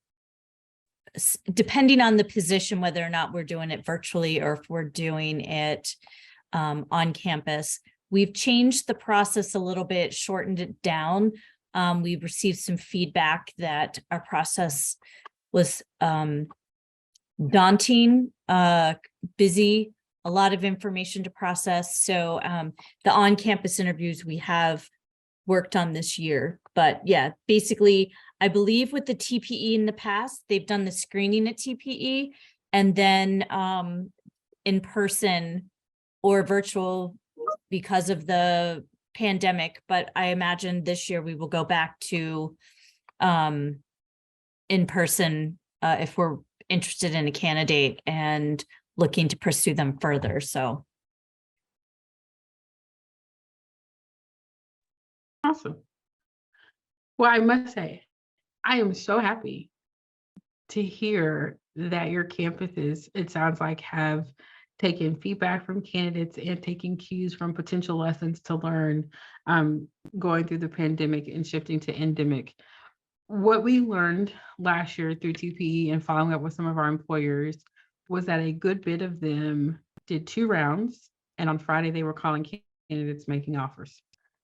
depending on the position, whether or not we're doing it virtually or if we're doing it on campus. We've changed the process a little bit, shortened it down. We've received some feedback that our process was daunting, busy, a lot of information to process. So the on-campus interviews we have worked on this year. But yeah, basically, I believe with the TPE in the past, they've done the screening at TPE and then in person or virtual because of the pandemic. But I imagine this year we will go back to in person if we're interested in a candidate and looking to pursue them further. So. Awesome. Well, I must say, I am so happy to hear that your campuses, it sounds like, have taken feedback from candidates and taking cues from potential lessons to learn going through the pandemic and shifting to endemic. What we learned last year through TPE and following up with some of our employers was that a good bit of them did 2 rounds, and on Friday they were calling candidates making offers.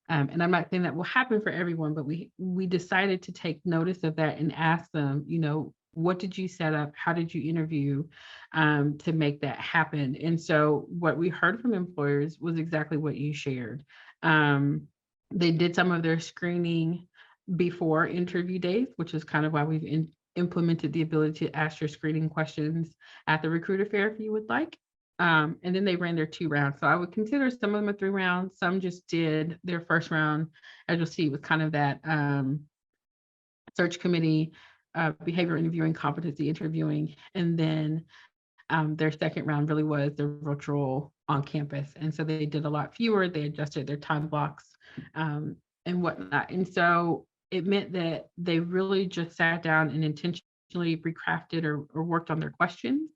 And I'm not saying that will happen for everyone, but we decided to take notice of that and ask them, what did you set up? How did you interview to make that happen? And so what we heard from employers was exactly what you shared. They did some of their screening before interview days, which is kind of why we've implemented the ability to ask your screening questions at the recruiter fair if you would like. And then they ran their 2 rounds. So I would consider some of them a 3 rounds. Some just did their first round, as you'll see, with kind of that search committee, behavior interviewing, competency interviewing. And then their second round really was their virtual on campus. And so they did a lot fewer. They adjusted their time blocks and whatnot. And so it meant that they really just sat down and intentionally recrafted or worked on their questions.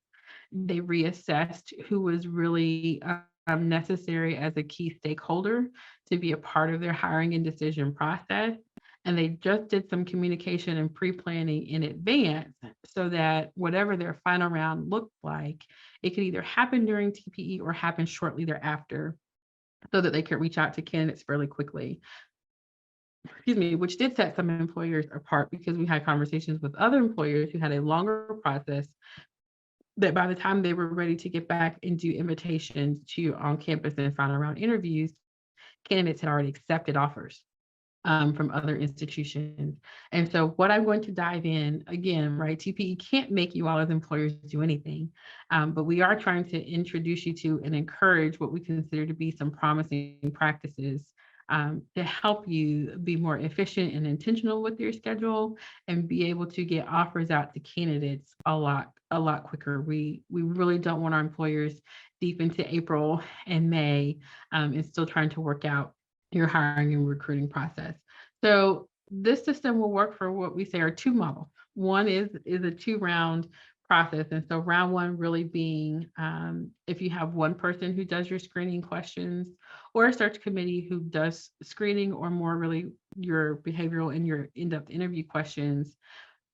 They reassessed who was really necessary as a key stakeholder to be a part of their hiring and decision process. and they just did some communication and pre-planning in advance so that whatever their final round looked like, it could either happen during TPE or happen shortly thereafter, so that they could reach out to candidates fairly quickly. Excuse me, which did set some employers apart, because we had conversations with other employers who had a longer process, that by the time they were ready to get back and do invitations to on-campus and final round interviews, candidates had already accepted offers from other institutions. And so what I'm going to dive in again, right? TPE can't make you all as employers do anything, but we are trying to introduce you to and encourage what we consider to be some promising practices to help you be more efficient and intentional with your schedule and be able to get offers out to candidates a lot quicker. We really don't want our employers deep into April and May and still trying to work out your hiring and recruiting process. So this system will work for what we say are two models. One is a 2-round process. And so round one really being if you have one person who does your screening questions, or a search committee who does screening, or more really your behavioral and your in-depth interview questions,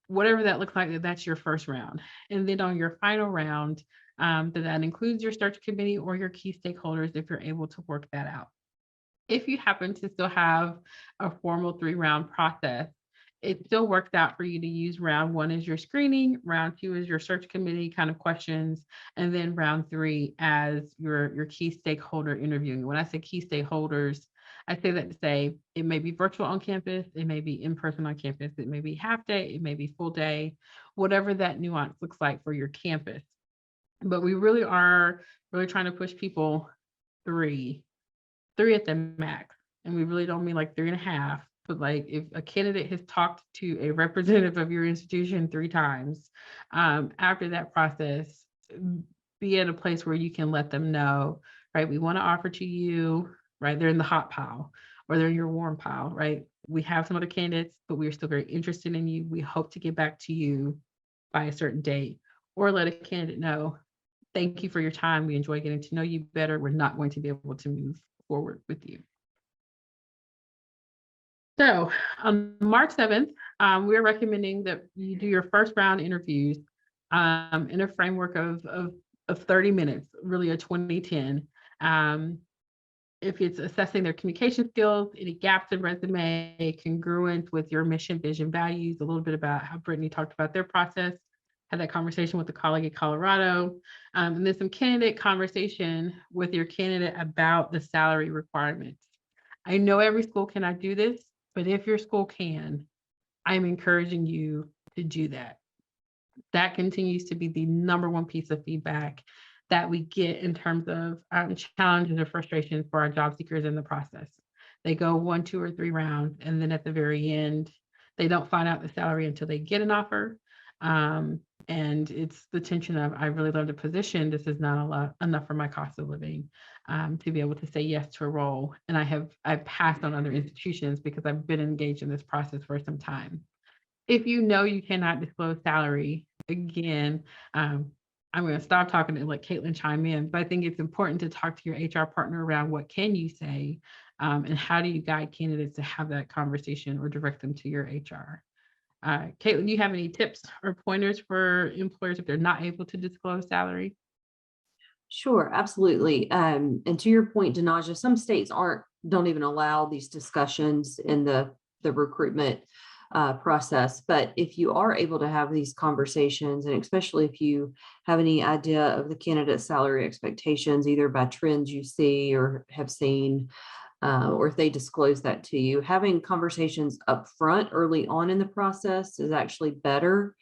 whatever that looks like, that's your first round. And then on your final round, that includes your search committee or your key stakeholders if you're able to work that out. If you happen to still have a formal 3-round process, it still works out for you to use round 1 as your screening, round 2 as your search committee kind of questions, and then round 3 as your key stakeholder interviewing. When I say key stakeholders, I say that to say it may be virtual on campus, it may be in person on campus, it may be half day, it may be full day, whatever that nuance looks like for your campus. But we really are trying to push people three at the max. And we really don't mean like 3.5, but like if a candidate has talked to a representative of your institution 3 times, after that process, be at a place where you can let them know, right? We want to offer to you, right? They're in the hot pile or they're in your warm pile, right? We have some other candidates, but we are still very interested in you. We hope to get back to you by a certain date, or let a candidate know, thank you for your time. We enjoy getting to know you better. We're not going to be able to move forward with you. So on March 7th, we're recommending that you do your first round interviews in a framework of 30 minutes, really a 20-10. If it's assessing their communication skills, any gaps in resume, congruent with your mission, vision, values, a little bit about how Brittany talked about their process, had that conversation with a colleague in Colorado, and then some candidate conversation with your candidate about the salary requirements. I know every school cannot do this, but if your school can, I'm encouraging you to do that. That continues to be the number one piece of feedback that we get in terms of challenges or frustrations for our job seekers in the process. They go 1, 2, or 3 rounds, and then at the very end, they don't find out the salary until they get an offer. And it's the tension of, I really love the position. This is not enough for my cost of living to be able to say yes to a role. And I've passed on other institutions because I've been engaged in this process for some time. If you know you cannot disclose salary, again, I'm going to stop talking and let Caitlin chime in, but I think it's important to talk to your HR partner around what can you say and how do you guide candidates to have that conversation or direct them to your HR. Caitlin, do you have any tips or pointers for employers if they're not able to disclose salary? Sure, absolutely. And to your point, Denaja, some states don't even allow these discussions in the recruitment process. But if you are able to have these conversations, and especially if you have any idea of the candidate's salary expectations, either by trends you see or have seen, or if they disclose that to you, having conversations up front early on in the process is actually better.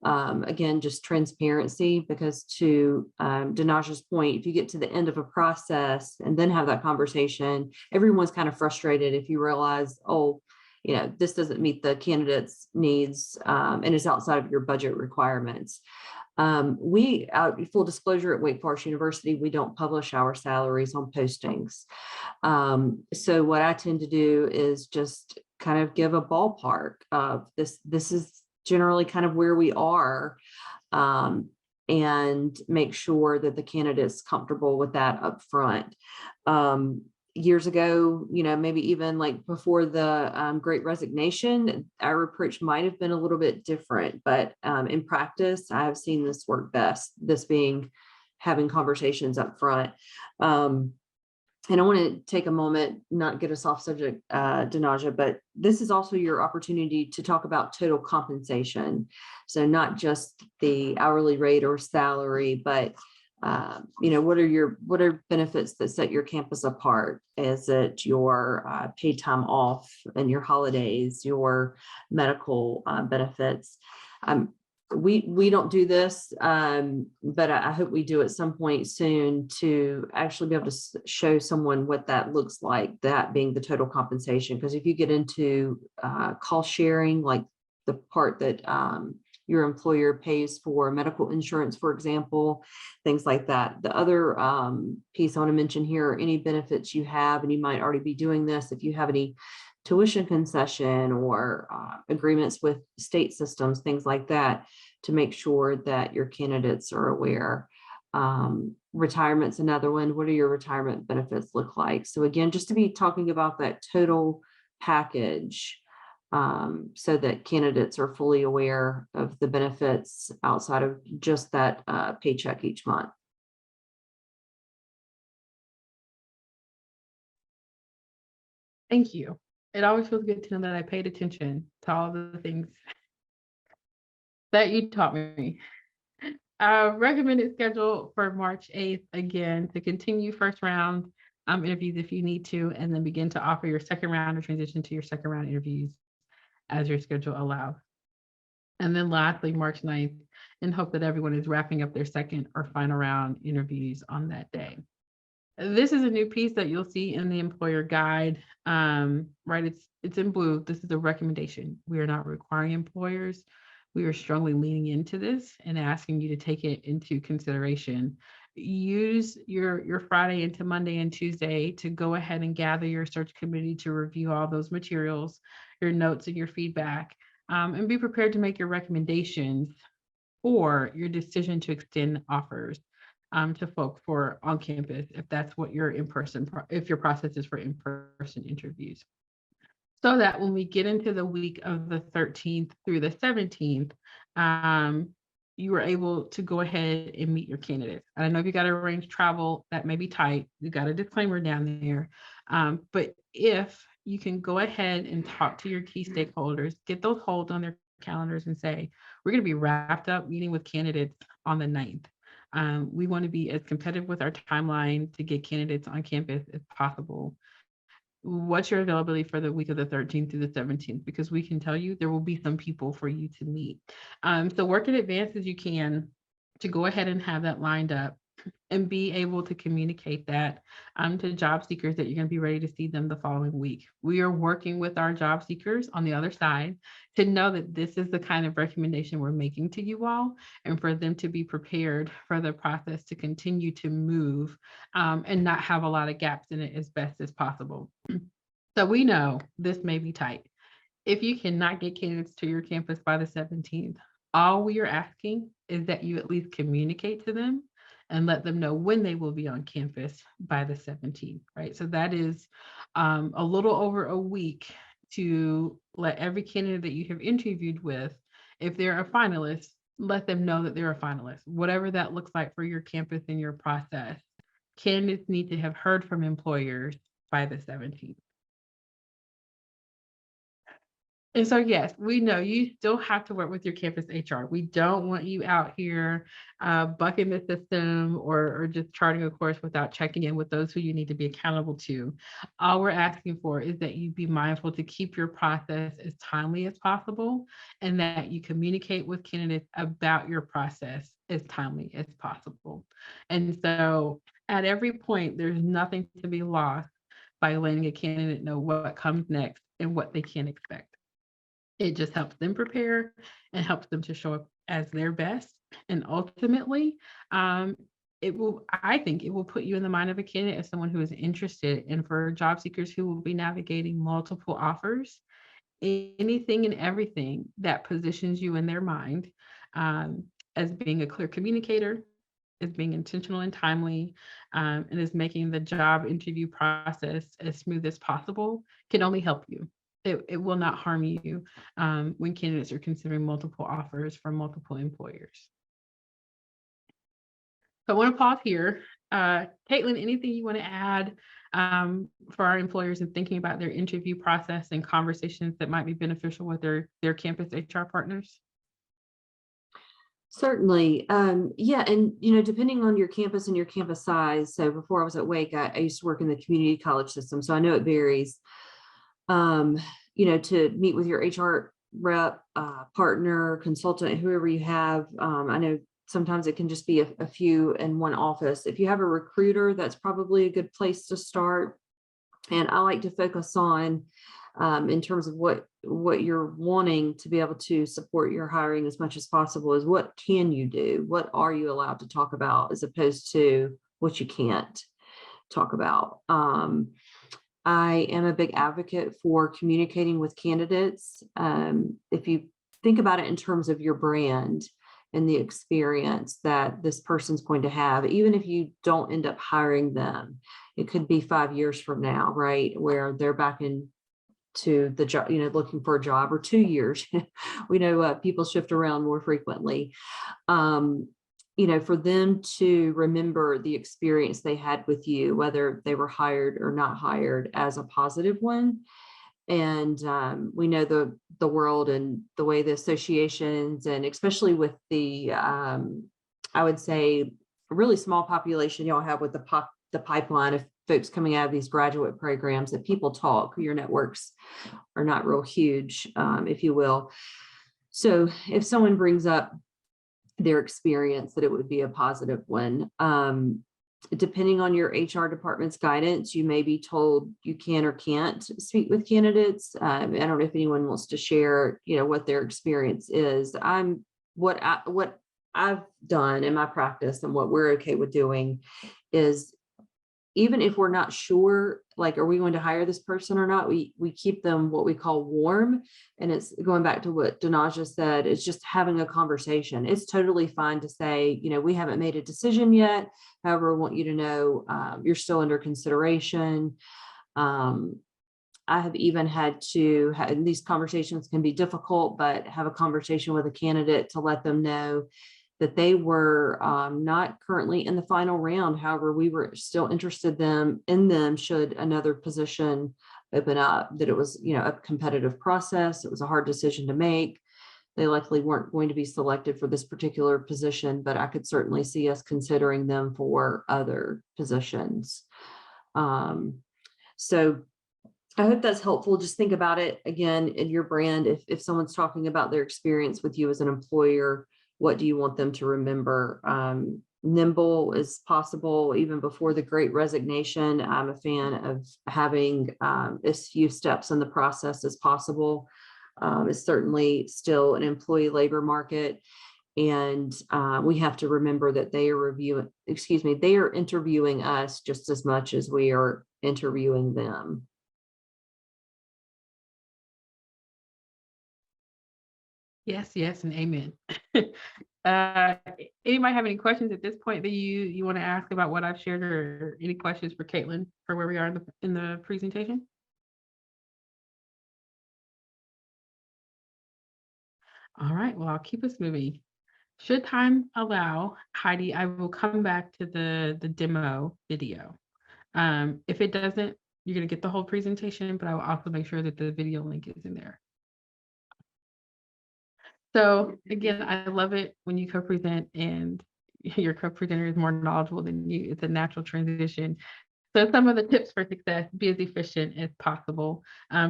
Again, just transparency, because to Denaja's point, if you get to the end of a process and then have that conversation, everyone's kind of frustrated if you realize, oh, this doesn't meet the candidate's needs and is outside of your budget requirements. Full disclosure, at Wake Forest University, we don't publish our salaries on postings. So what I tend to do is just kind of give a ballpark of this is generally kind of where we are, and make sure that the candidate's comfortable with that up front. years ago, maybe even like before the Great Resignation, our approach might have been a little bit different, but in practice, I have seen this work best, this being having conversations up front. And I want to take a moment, not get us off subject, Denaja, but this is also your opportunity to talk about total compensation. So not just the hourly rate or salary, but what are benefits that set your campus apart? Is it your paid time off and your holidays, your medical benefits? We don't do this, but I hope we do at some point soon to actually be able to show someone what that looks like, that being the total compensation. Because if you get into cost sharing, like the part that your employer pays for medical insurance, for example, things like that. The other piece I want to mention here are any benefits you have, and you might already be doing this if you have any tuition concession or agreements with state systems, things like that, to make sure that your candidates are aware. Retirement's another one. What do your retirement benefits look like? So again, just to be talking about that total package, so that candidates are fully aware of the benefits outside of just that paycheck each month. Thank you. It always feels good to know that I paid attention to all the things that you taught me. Recommended schedule for March 8th, again, to continue first round interviews if you need to, and then begin to offer your second round or transition to your second round interviews as your schedule allows. And then lastly, March 9th, and hope that everyone is wrapping up their second or final round interviews on that day. This is a new piece that you'll see in the employer guide, right? It's in blue. This is a recommendation. We are not requiring employers. We are strongly leaning into this and asking you to take it into consideration. Use your Friday into Monday and Tuesday to go ahead and gather your search committee to review all those materials, your notes and your feedback, and be prepared to make your recommendations or your decision to extend offers to folks for on campus, if that's what your in-person, if your process is for in-person interviews. So that when we get into the week of the 13th through the 17th, you were able to go ahead and meet your candidates. And I know if you got to arrange travel, that may be tight. You got a disclaimer down there. But if you can go ahead and talk to your key stakeholders, get those holds on their calendars and say, we're going to be wrapped up meeting with candidates on the 9th. We want to be as competitive with our timeline to get candidates on campus as possible. What's your availability for the week of the 13th through the 17th? Because we can tell you there will be some people for you to meet. So work in advance as you can to go ahead and have that lined up and be able to communicate that to job seekers that you're going to be ready to see them the following week. We are working with our job seekers on the other side to know that this is the kind of recommendation we're making to you all, and for them to be prepared for the process to continue to move and not have a lot of gaps in it as best as possible. So we know this may be tight. If you cannot get candidates to your campus by the 17th, all we are asking is that you at least communicate to them and let them know when they will be on campus by the 17th, right? So that is a little over a week to let every candidate that you have interviewed with, if they're a finalist, let them know that they're a finalist, whatever that looks like for your campus and your process. Candidates need to have heard from employers by the 17th. And so, yes, we know you still have to work with your campus HR. We don't want you out here bucking the system or just charting a course without checking in with those who you need to be accountable to. All we're asking for is that you be mindful to keep your process as timely as possible, and that you communicate with candidates about your process as timely as possible. And so at every point, there's nothing to be lost by letting a candidate know what comes next and what they can expect. It just helps them prepare and helps them to show up as their best. And ultimately, I think it will put you in the mind of a candidate as someone who is interested. And for job seekers who will be navigating multiple offers, anything and everything that positions you in their mind as being a clear communicator, is being intentional and timely, and is making the job interview process as smooth as possible can only help you. It will not harm you when candidates are considering multiple offers from multiple employers. So I want to pause here. Caitlin, anything you want to add for our employers in thinking about their interview process and conversations that might be beneficial with their campus HR partners? Certainly. Yeah. And, depending on your campus and your campus size. So before I was at Wake, I used to work in the community college system. So I know it varies, to meet with your HR rep, partner, consultant, whoever you have. I know sometimes it can just be a few in one office. If you have a recruiter, that's probably a good place to start. And I like to focus on, in terms of what you're wanting to be able to support your hiring as much as possible, is what can you do? What are you allowed to talk about, as opposed to what you can't talk about? I am a big advocate for communicating with candidates. If you think about it in terms of your brand and the experience that this person's going to have, even if you don't end up hiring them, it could be 5 years from now, right? Where they're back into the job, looking for a job, or 2 years. We know people shift around more frequently. For them to remember the experience they had with you, whether they were hired or not hired, as a positive one. And we know the world and the way the associations, and especially with the, I would say, a really small population y'all have with the pipeline of folks coming out of these graduate programs, that people talk. Your networks are not real huge, if you will. So if someone brings up their experience, that it would be a positive one. Depending on your HR department's guidance, you may be told you can or can't speak with candidates. I don't know if anyone wants to share, what their experience is. What I've done in my practice, and what we're okay with doing, is even if we're not sure, like, are we going to hire this person or not, we keep them what we call warm. And it's going back to what Denaja said, it's just having a conversation. It's totally fine to say, we haven't made a decision yet. However, I want you to know you're still under consideration. I have even had to have, these conversations can be difficult, but have a conversation with a candidate to let them know that they were not currently in the final round. However, we were still interested in them should another position open up, that it was, a competitive process. It was a hard decision to make. They likely weren't going to be selected for this particular position, but I could certainly see us considering them for other positions. So I hope that's helpful. Just think about it again in your brand. If someone's talking about their experience with you as an employer, what do you want them to remember? Nimble as possible, even before the Great Resignation. I'm a fan of having as few steps in the process as possible. It's certainly still an employee labor market. And we have to remember that they are interviewing us just as much as we are interviewing them. Yes, and amen. Anybody have any questions at this point that you want to ask about what I've shared, or any questions for Caitlin for where we are in the presentation? All right, well, I'll keep us moving. Should time allow, Heidi, I will come back to the demo video. If it doesn't, you're going to get the whole presentation, but I will also make sure that the video link is in there. So again, I love it when you co-present and your co-presenter is more knowledgeable than you. It's a natural transition. So some of the tips for success: be as efficient as possible.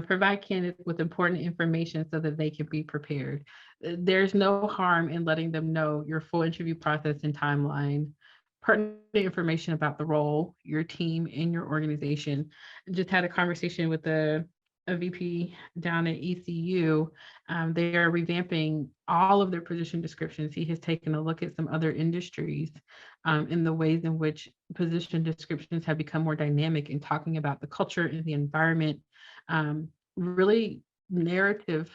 Provide candidates with important information so that they can be prepared. There's no harm in letting them know your full interview process and timeline. Pertinent information about the role, your team, and your organization. Just had a conversation with a VP down at ECU. They are revamping all of their position descriptions. He has taken a look at some other industries in the ways in which position descriptions have become more dynamic in talking about the culture and the environment, really narrative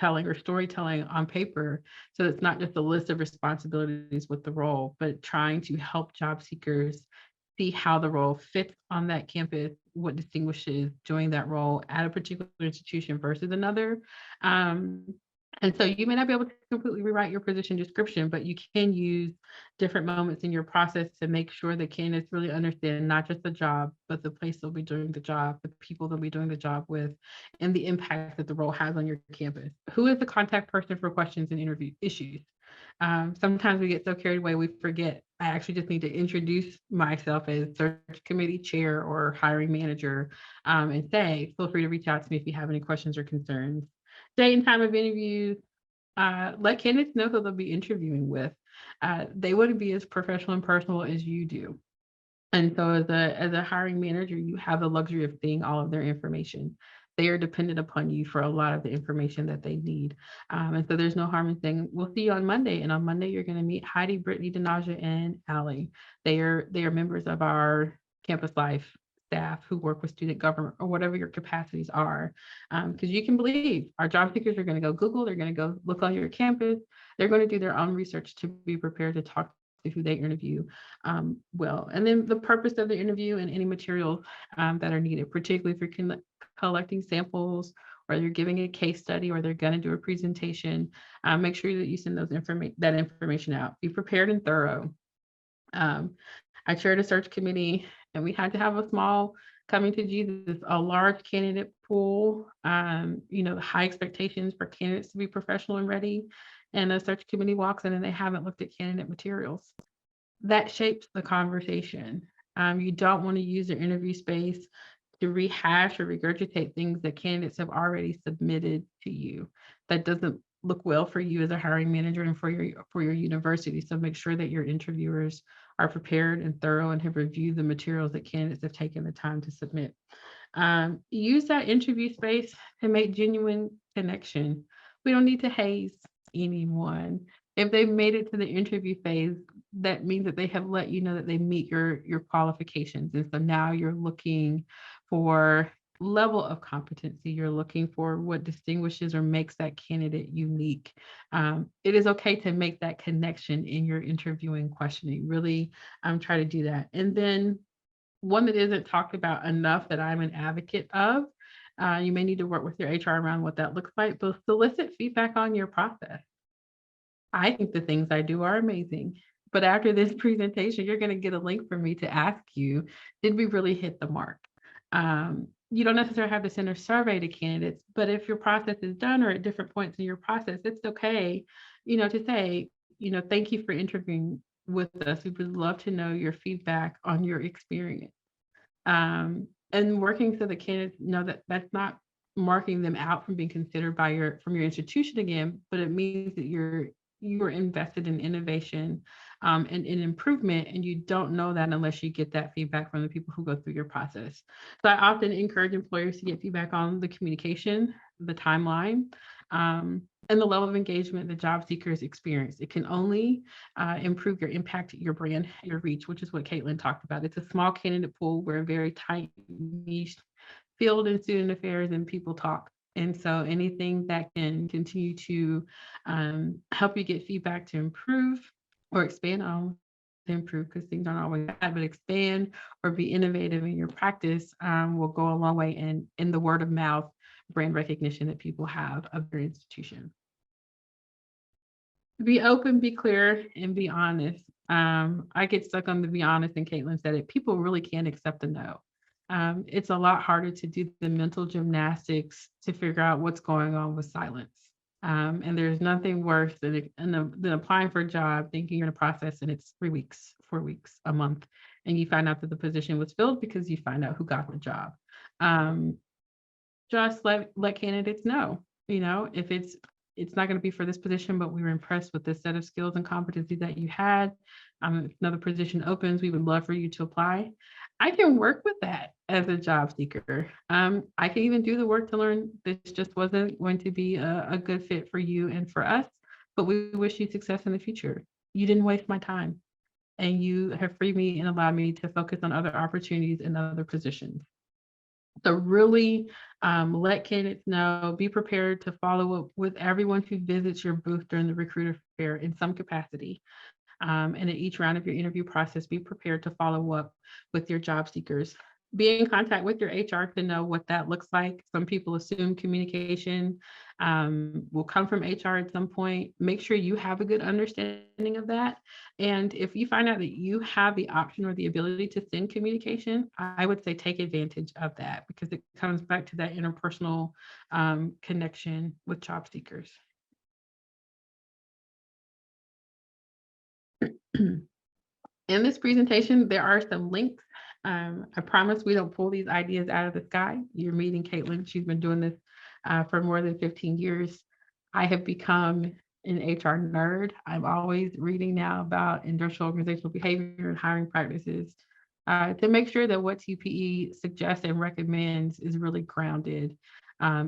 telling or storytelling on paper. So it's not just a list of responsibilities with the role, but trying to help job seekers see how the role fits on that campus, what distinguishes doing that role at a particular institution versus another. Um, and so you may not be able to completely rewrite your position description, but you can use different moments in your process to make sure that candidates really understand not just the job, but the place they'll be doing the job, the people they'll be doing the job with, and the impact that the role has on your campus. Who is the contact person for questions and interview issues? Sometimes we get so carried away, we forget. I actually just need to introduce myself as search committee chair or hiring manager, and say, feel free to reach out to me if you have any questions or concerns. Date and time of interviews, let candidates know who they'll be interviewing with. They want to be as professional and personal as you do. And so as a hiring manager, you have the luxury of seeing all of their information. They are dependent upon you for a lot of the information that they need. And so there's no harm in saying, we'll see you on Monday. And on Monday, you're going to meet Heidi, Brittany, Denaja, and Allie. They are members of our campus life staff who work with student government or whatever your capacities are. Because you can believe our job seekers are going to go Google, they're going to go look on your campus, they're going to do their own research to be prepared to talk to who they interview well. And then the purpose of the interview and any materials that are needed, particularly if you're collecting samples or you're giving a case study or they're going to do a presentation, make sure that you send that information out. Be prepared and thorough. I chaired a search committee and we had to have a small coming to Jesus, a large candidate pool, high expectations for candidates to be professional and ready. And the search committee walks in and they haven't looked at candidate materials. That shapes the conversation. You don't want to use your interview space to rehash or regurgitate things that candidates have already submitted to you. That doesn't look well for you as a hiring manager and for your university. So make sure that your interviewers are prepared and thorough and have reviewed the materials that candidates have taken the time to submit. Use that interview space to make genuine connection. We don't need to haze anyone. If they've made it to the interview phase, that means that they have let you know that they meet your qualifications. And so now you're looking for level of competency. You're looking for what distinguishes or makes that candidate unique. It is okay to make that connection in your interviewing questioning. Really try to do that. And then one that isn't talked about enough that I'm an advocate of, you may need to work with your HR around what that looks like, but solicit feedback on your process. I think the things I do are amazing. But after this presentation, you're going to get a link from me to ask you, did we really hit the mark? You don't necessarily have to send a survey to candidates, but if your process is done or at different points in your process, it's okay, to say, thank you for interviewing with us. We would love to know your feedback on your experience. And working so the candidates know that that's not marking them out from being considered from your institution again, but it means that you're invested in innovation and in improvement, and you don't know that unless you get that feedback from the people who go through your process. So I often encourage employers to get feedback on the communication, the timeline, and the level of engagement the job seekers experience. It can only improve your impact, your brand, your reach, which is what Caitlin talked about. It's a small candidate pool. We're a very tight niche field in student affairs and people talk. And so anything that can continue to help you get feedback to improve or expand on to improve, because things aren't always bad, but expand or be innovative in your practice will go a long way in the word of mouth brand recognition that people have of their institution. Be open, be clear, and be honest. I get stuck on the be honest, and Caitlin said it. People really can't accept a no. It's a lot harder to do the mental gymnastics to figure out what's going on with silence. And there's nothing worse than applying for a job, thinking you're in a process and it's 3 weeks, 4 weeks, a month, and you find out that the position was filled because you find out who got the job. Just let candidates know, if it's not going to be for this position, but we were impressed with the set of skills and competencies that you had. If another position opens, we would love for you to apply. I can work with that as a job seeker. I can even do the work to learn this just wasn't going to be a good fit for you and for us, but we wish you success in the future. You didn't waste my time, and you have freed me and allowed me to focus on other opportunities and other positions. So really let candidates know, be prepared to follow up with everyone who visits your booth during the recruiter fair in some capacity. And at each round of your interview process, be prepared to follow up with your job seekers. Be in contact with your HR to know what that looks like. Some people assume communication will come from HR at some point. Make sure you have a good understanding of that. And if you find out that you have the option or the ability to send communication, I would say take advantage of that, because it comes back to that interpersonal connection with job seekers. In this presentation, there are some links. I promise we don't pull these ideas out of the sky. You're meeting Caitlin. She's been doing this for more than 15 years. I have become an HR nerd. I'm always reading now about industrial organizational behavior and hiring practices to make sure that what TPE suggests and recommends is really grounded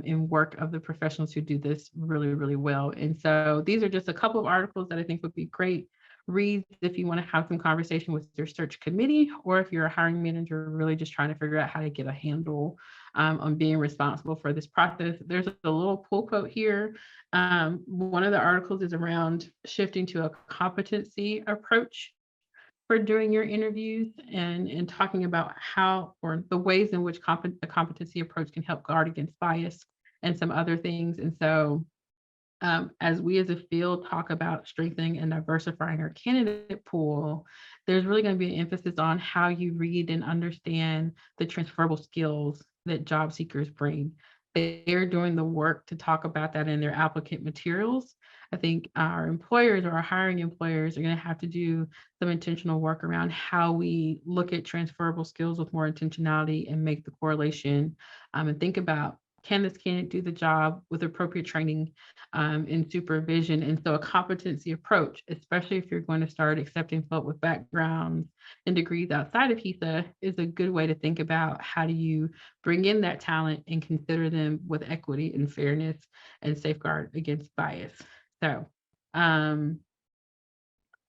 in work of the professionals who do this really, really well. And so these are just a couple of articles that I think would be great reads if you want to have some conversation with your search committee, or if you're a hiring manager really just trying to figure out how to get a handle on being responsible for this process. There's a little pull quote here. One of the articles is around shifting to a competency approach for doing your interviews, and talking about how, or the ways in which the competency approach can help guard against bias and some other things. And so as we as a field talk about strengthening and diversifying our candidate pool, there's really going to be an emphasis on how you read and understand the transferable skills that job seekers bring. They're doing the work to talk about that in their applicant materials. I think our employers or our hiring employers are going to have to do some intentional work around how we look at transferable skills with more intentionality and make the correlation and think about, can this candidate do the job with appropriate training and supervision? And so a competency approach, especially if you're going to start accepting folk with backgrounds and degrees outside of HESA, is a good way to think about how do you bring in that talent and consider them with equity and fairness and safeguard against bias. So,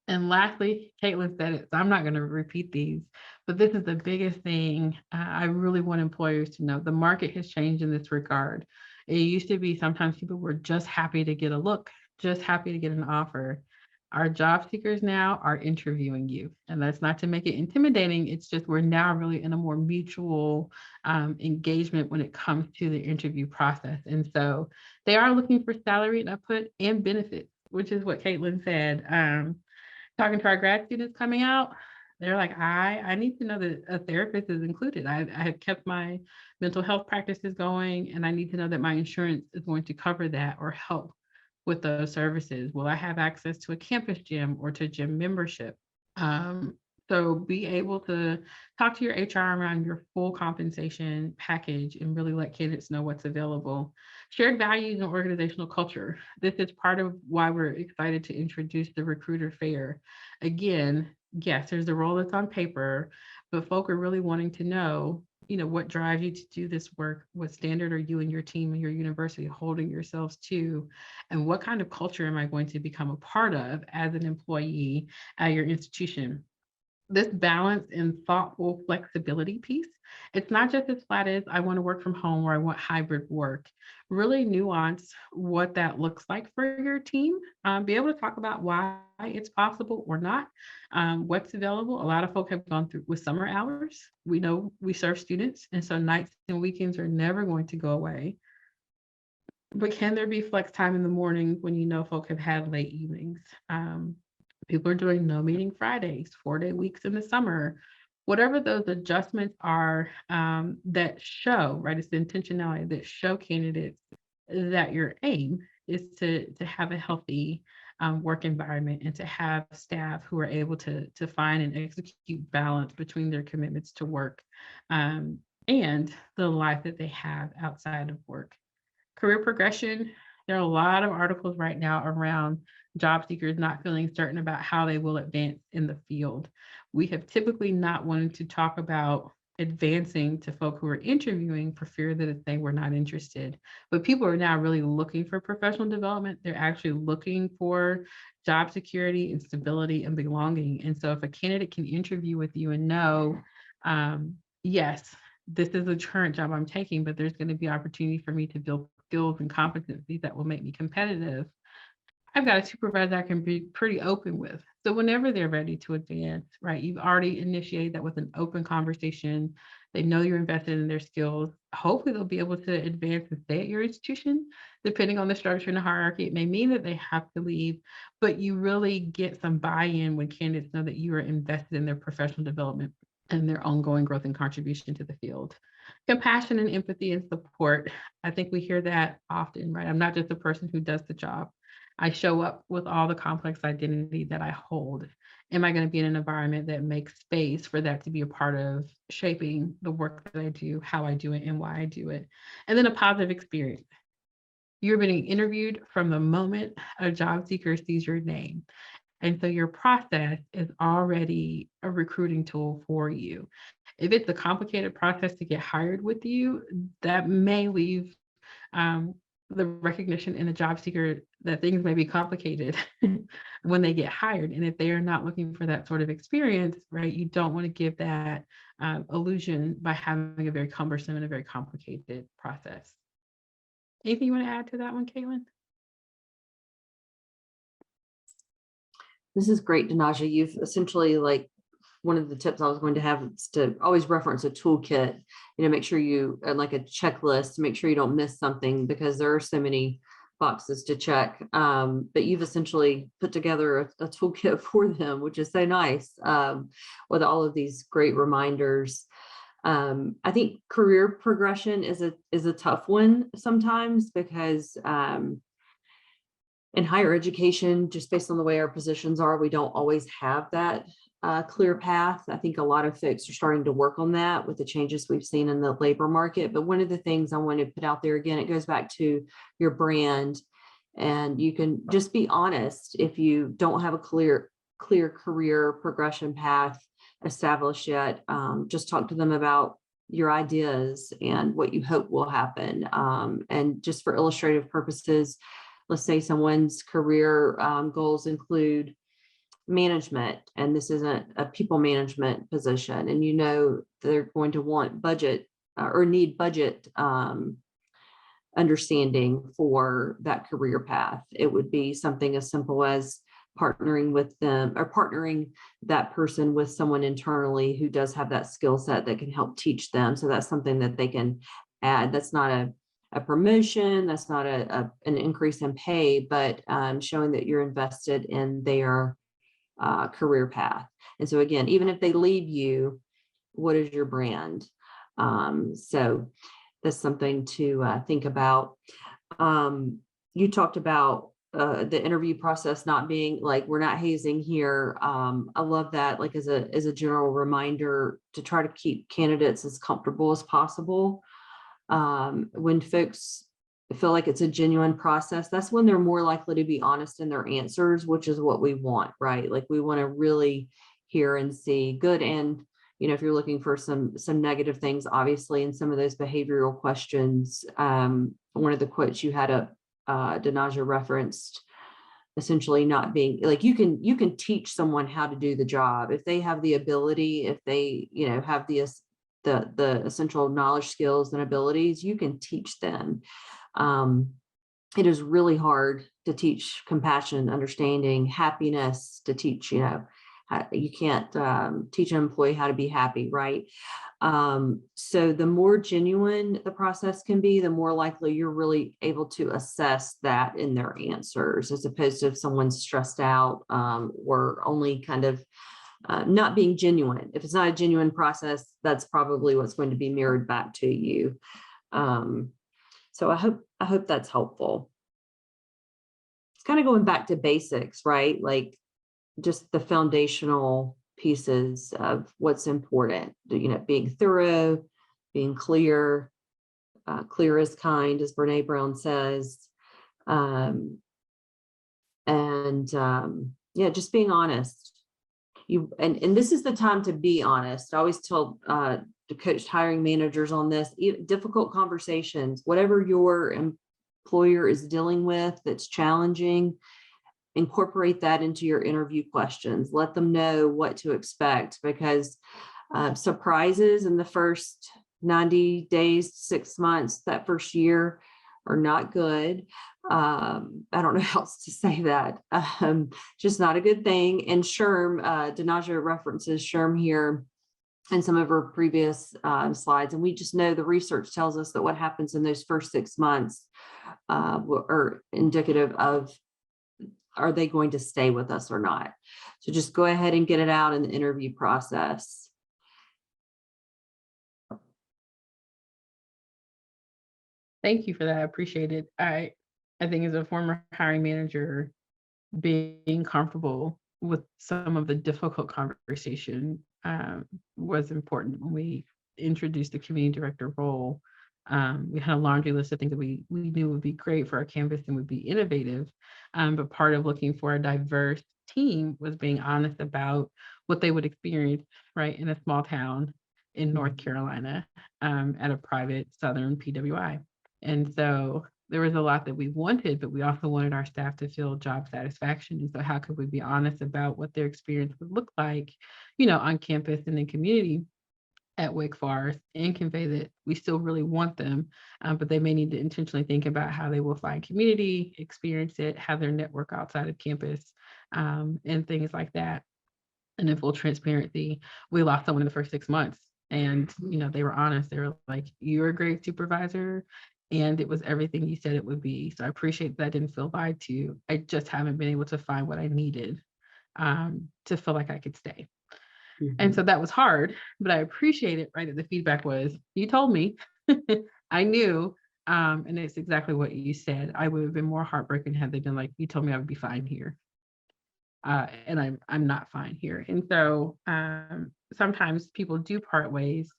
and lastly, Caitlin said it, so I'm not going to repeat these, but this is the biggest thing I really want employers to know. The market has changed in this regard. It used to be sometimes people were just happy to get a look, just happy to get an offer. Our job seekers now are interviewing you. And that's not to make it intimidating. It's just we're now really in a more mutual engagement when it comes to the interview process. And so they are looking for salary and output and benefits, which is what Caitlin said. Talking to our grad students coming out, they're like, I need to know that a therapist is included. I have kept my mental health practices going, and I need to know that my insurance is going to cover that or help with those services. Will I have access to a campus gym or to gym membership? So be able to talk to your HR around your full compensation package and really let candidates know what's available. Shared values and organizational culture. This is part of why we're excited to introduce the recruiter fair. Again, yes, there's a role that's on paper, but folk are really wanting to know, what drives you to do this work? What standard are you and your team and your university holding yourselves to? And what kind of culture am I going to become a part of as an employee at your institution? This balance and thoughtful flexibility piece, it's not just as flat as I want to work from home or I want hybrid work. Really nuance what that looks like for your team. Be able to talk about why it's possible or not, what's available. A lot of folks have gone through with summer hours. We know we serve students, and so nights and weekends are never going to go away. But can there be flex time in the morning when folk have had late evenings? People are doing no meeting Fridays, 4-day weeks in the summer, whatever those adjustments are that show, right? It's the intentionality that show candidates that your aim is to have a healthy work environment and to have staff who are able to find and execute balance between their commitments to work and the life that they have outside of work. Career progression. There are a lot of articles right now around job seekers not feeling certain about how they will advance in the field. We have typically not wanted to talk about advancing to folk who are interviewing for fear that they were not interested. But people are now really looking for professional development. They're actually looking for job security and stability and belonging. And so if a candidate can interview with you and know, yes, this is the current job I'm taking, but there's going to be opportunity for me to build skills and competencies that will make me competitive. I've got a supervisor I can be pretty open with. So whenever they're ready to advance, right, you've already initiated that with an open conversation. They know you're invested in their skills. Hopefully they'll be able to advance and stay at your institution. Depending on the structure and the hierarchy, it may mean that they have to leave, but you really get some buy-in when candidates know that you are invested in their professional development and their ongoing growth and contribution to the field. Compassion and empathy and support. I think we hear that often, right? I'm not just a person who does the job. I show up with all the complex identity that I hold. Am I going to be in an environment that makes space for that to be a part of shaping the work that I do, how I do it, and why I do it? And then a positive experience. You're being interviewed from the moment a job seeker sees your name. And so your process is already a recruiting tool for you. If it's a complicated process to get hired with you, that may leave the recognition in the job seeker that things may be complicated when they get hired. And if they are not looking for that sort of experience, right, you don't want to give that illusion by having a very cumbersome and a very complicated process. Anything you want to add to that one, Caitlin? This is great, Denaja. You've essentially, like, one of the tips I was going to have is to always reference a toolkit, make sure you, like a checklist, to make sure you don't miss something, because there are so many boxes to check. But you've essentially put together a toolkit for them, which is so nice, with all of these great reminders. I think career progression is a tough one sometimes, because in higher education, just based on the way our positions are, we don't always have that clear path. I think a lot of folks are starting to work on that with the changes we've seen in the labor market. But one of the things I want to put out there, again, it goes back to your brand, and you can just be honest. If you don't have a clear career progression path established yet, just talk to them about your ideas and what you hope will happen. And just for illustrative purposes, let's say someone's career goals include management, and this isn't a people management position, and they're going to want budget or need budget understanding for that career path. It would be something as simple as partnering with them, or partnering that person with someone internally who does have that skill set that can help teach them. So that's something that they can add. That's not a promotion, that's not an increase in pay, but showing that you're invested in their career path. And so again, even if they leave you, what is your brand? So that's something to think about. You talked about the interview process not being like, we're not hazing here. I love that, like, as a general reminder to try to keep candidates as comfortable as possible. When folks feel like it's a genuine process, that's when they're more likely to be honest in their answers, which is what we want, right? Like, we want to really hear and see good. And, if you're looking for some negative things, obviously, in some of those behavioral questions, one of the quotes you had Denaja referenced, essentially not being like, you can teach someone how to do the job if they have the ability, if they, have the essential knowledge, skills, and abilities. You can teach them. It is really hard to teach compassion, understanding, happiness, to teach, you can't teach an employee how to be happy, right? So the more genuine the process can be, the more likely you're really able to assess that in their answers, as opposed to if someone's stressed out or only kind of not being genuine. If it's not a genuine process, that's probably what's going to be mirrored back to you. So I hope that's helpful. It's kind of going back to basics, right? Like, just the foundational pieces of what's important, being thorough, being clear, clear as kind, as Brene Brown says. Just being honest. And this is the time to be honest. I always tell to coach hiring managers on this, difficult conversations, whatever your employer is dealing with that's challenging, incorporate that into your interview questions. Let them know what to expect, because surprises in the first 90 days, 6 months, that first year are not good. I don't know how else to say that. Just not a good thing. And SHRM, Denaja references SHRM here in some of her previous slides. And we just know the research tells us that what happens in those first 6 months are indicative of, are they going to stay with us or not? So just go ahead and get it out in the interview process. Thank you for that. I appreciate it. I think as a former hiring manager, being comfortable with some of the difficult conversation was important when we introduced the community director role. We had a laundry list of things that we knew would be great for our campus and would be innovative. But part of looking for a diverse team was being honest about what they would experience, right, in a small town in North Carolina at a private Southern PWI. And so there was a lot that we wanted, but we also wanted our staff to feel job satisfaction. And so how could we be honest about what their experience would look like, on campus and in community at Wake Forest, and convey that we still really want them, but they may need to intentionally think about how they will find community, experience it, have their network outside of campus, and things like that. And in full transparency, we lost someone in the first 6 months. And, they were honest. They were like, you're a great supervisor. And it was everything you said it would be. So I appreciate that I didn't feel lied to. I just haven't been able to find what I needed to feel like I could stay. And so that was hard, but I appreciate it, right? That the feedback was, you told me, I knew. And it's exactly what you said. I would have been more heartbroken had they been like, you told me I would be fine here. And I'm not fine here. And so sometimes people do part ways.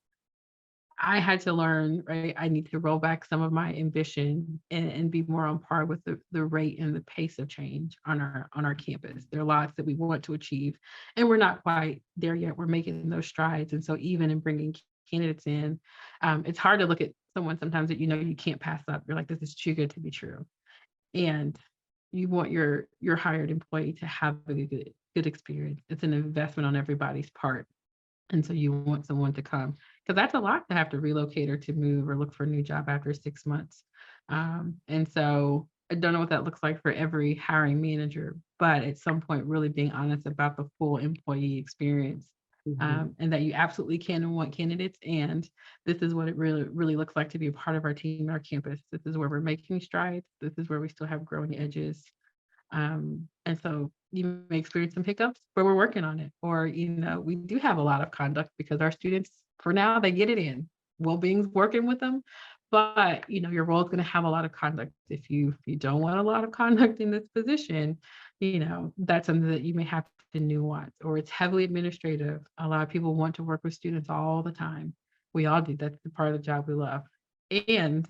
I had to learn, right? I need to roll back some of my ambition and be more on par with the rate and the pace of change on our campus. There are lots that we want to achieve, and we're not quite there yet. We're making those strides. And so even in bringing candidates in, it's hard to look at someone sometimes that you can't pass up. You're like, this is too good to be true. And you want your hired employee to have a good experience. It's an investment on everybody's part. And so you want someone to come, because that's a lot to have to relocate or to move or look for a new job after 6 months. And so I don't know what that looks like for every hiring manager, but at some point really being honest about the full employee experience, and that you absolutely can and want candidates. And this is what it really looks like to be a part of our team, our campus. This is where we're making strides. This is where we still have growing edges. And so you may experience some hiccups, but we're working on it. Or, we do have a lot of conduct because our students, for now, they get it in. Well-being's working with them, but your role is going to have a lot of conduct. If you don't want a lot of conduct in this position, that's something that you may have to nuance, or it's heavily administrative. A lot of people want to work with students all the time. We all do. That's the part of the job we love. And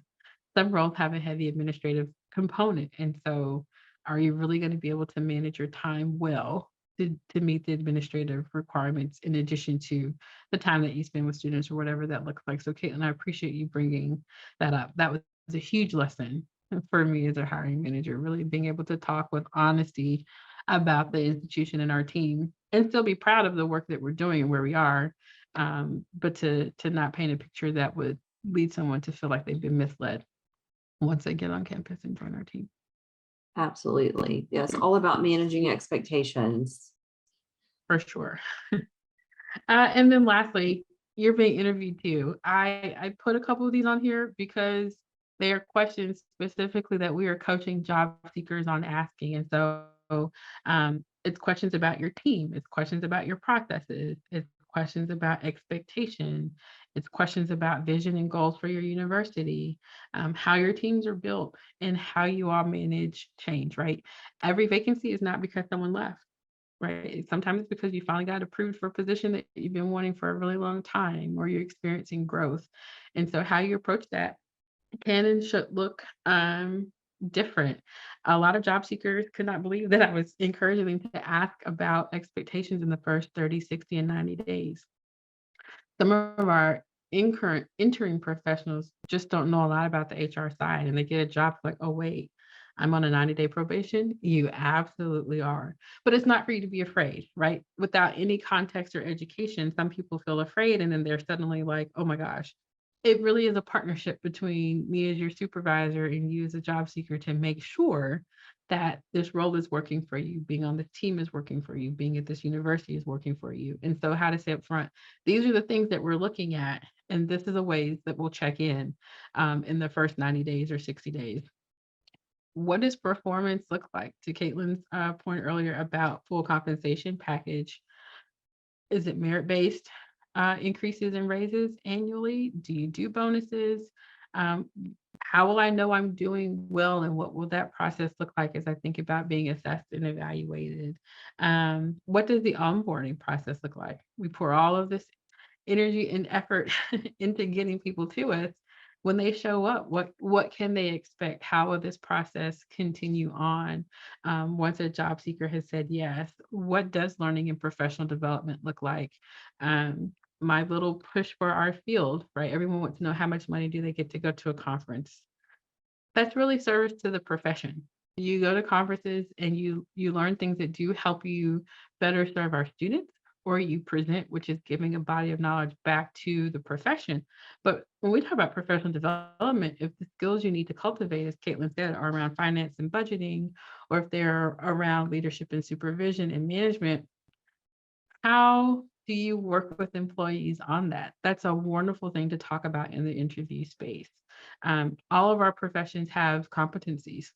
some roles have a heavy administrative component. And so are you really going to be able to manage your time well to meet the administrative requirements in addition to the time that you spend with students or whatever that looks like? So Caitlin, I appreciate you bringing that up. That was a huge lesson for me as a hiring manager, really being able to talk with honesty about the institution and our team and still be proud of the work that we're doing and where we are, but to not paint a picture that would lead someone to feel like they've been misled once they get on campus and join our team. Absolutely. Yes. All about managing expectations. For sure. And then lastly, you're being interviewed too. I put a couple of these on here because they are questions specifically that we are coaching job seekers on asking. And so it's questions about your team. It's questions about your processes. It's questions about expectation. It's questions about vision and goals for your university, how your teams are built, and how you all manage change, right? Every vacancy is not because someone left, right? Sometimes it's because you finally got approved for a position that you've been wanting for a really long time, or you're experiencing growth. And so how you approach that can and should look different. A lot of job seekers could not believe that I was encouraging them to ask about expectations in the first 30, 60, and 90 days. Some of our entering professionals just don't know a lot about the HR side, and they get a job like, oh, wait, I'm on a 90-day probation. You absolutely are. But it's not for you to be afraid, right? Without any context or education, some people feel afraid, and then they're suddenly like, oh my gosh, it really is a partnership between me as your supervisor and you as a job seeker to make sure that this role is working for you, being on the team is working for you, being at this university is working for you. And so how to say up front, these are the things that we're looking at, and this is the ways that we'll check in the first 90 days or 60 days. What does performance look like? To Caitlin's point earlier about full compensation package, is it merit-based increases and raises annually? Do you do bonuses? How will I know I'm doing well, and what will that process look like as I think about being assessed and evaluated? What does the onboarding process look like? We pour all of this energy and effort into getting people to us. When they show up, what can they expect? How will this process continue on once a job seeker has said yes? What does learning and professional development look like? My little push for our field, right? Everyone wants to know, how much money do they get to go to a conference? That's really service to the profession. You go to conferences and you learn things that do help you better serve our students, or you present, which is giving a body of knowledge back to the profession. But when we talk about professional development, if the skills you need to cultivate, as Caitlin said, are around finance and budgeting, or if they're around leadership and supervision and management, how do you work with employees on that? That's a wonderful thing to talk about in the interview space. All of our professions have competencies.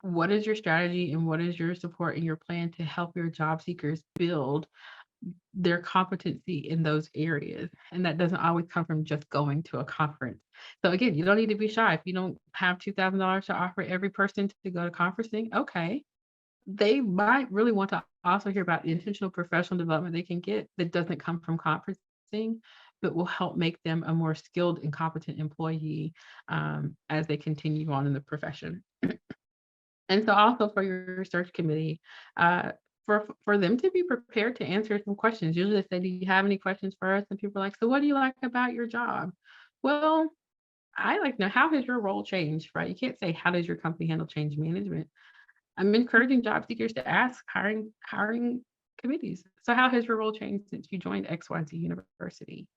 What is your strategy and what is your support and your plan to help your job seekers build their competency in those areas? And that doesn't always come from just going to a conference. So again, you don't need to be shy. If you don't have $2,000 to offer every person to go to conferencing, okay. They might really want to also hear about the intentional professional development they can get that doesn't come from conferencing, but will help make them a more skilled and competent employee as they continue on in the profession. And so also for your search committee, for them to be prepared to answer some questions. Usually they say, do you have any questions for us? And people are like, so what do you like about your job? Well, I like to know, how has your role changed, right? You can't say, how does your company handle change management? I'm encouraging job seekers to ask hiring committees. So how has your role changed since you joined XYZ University?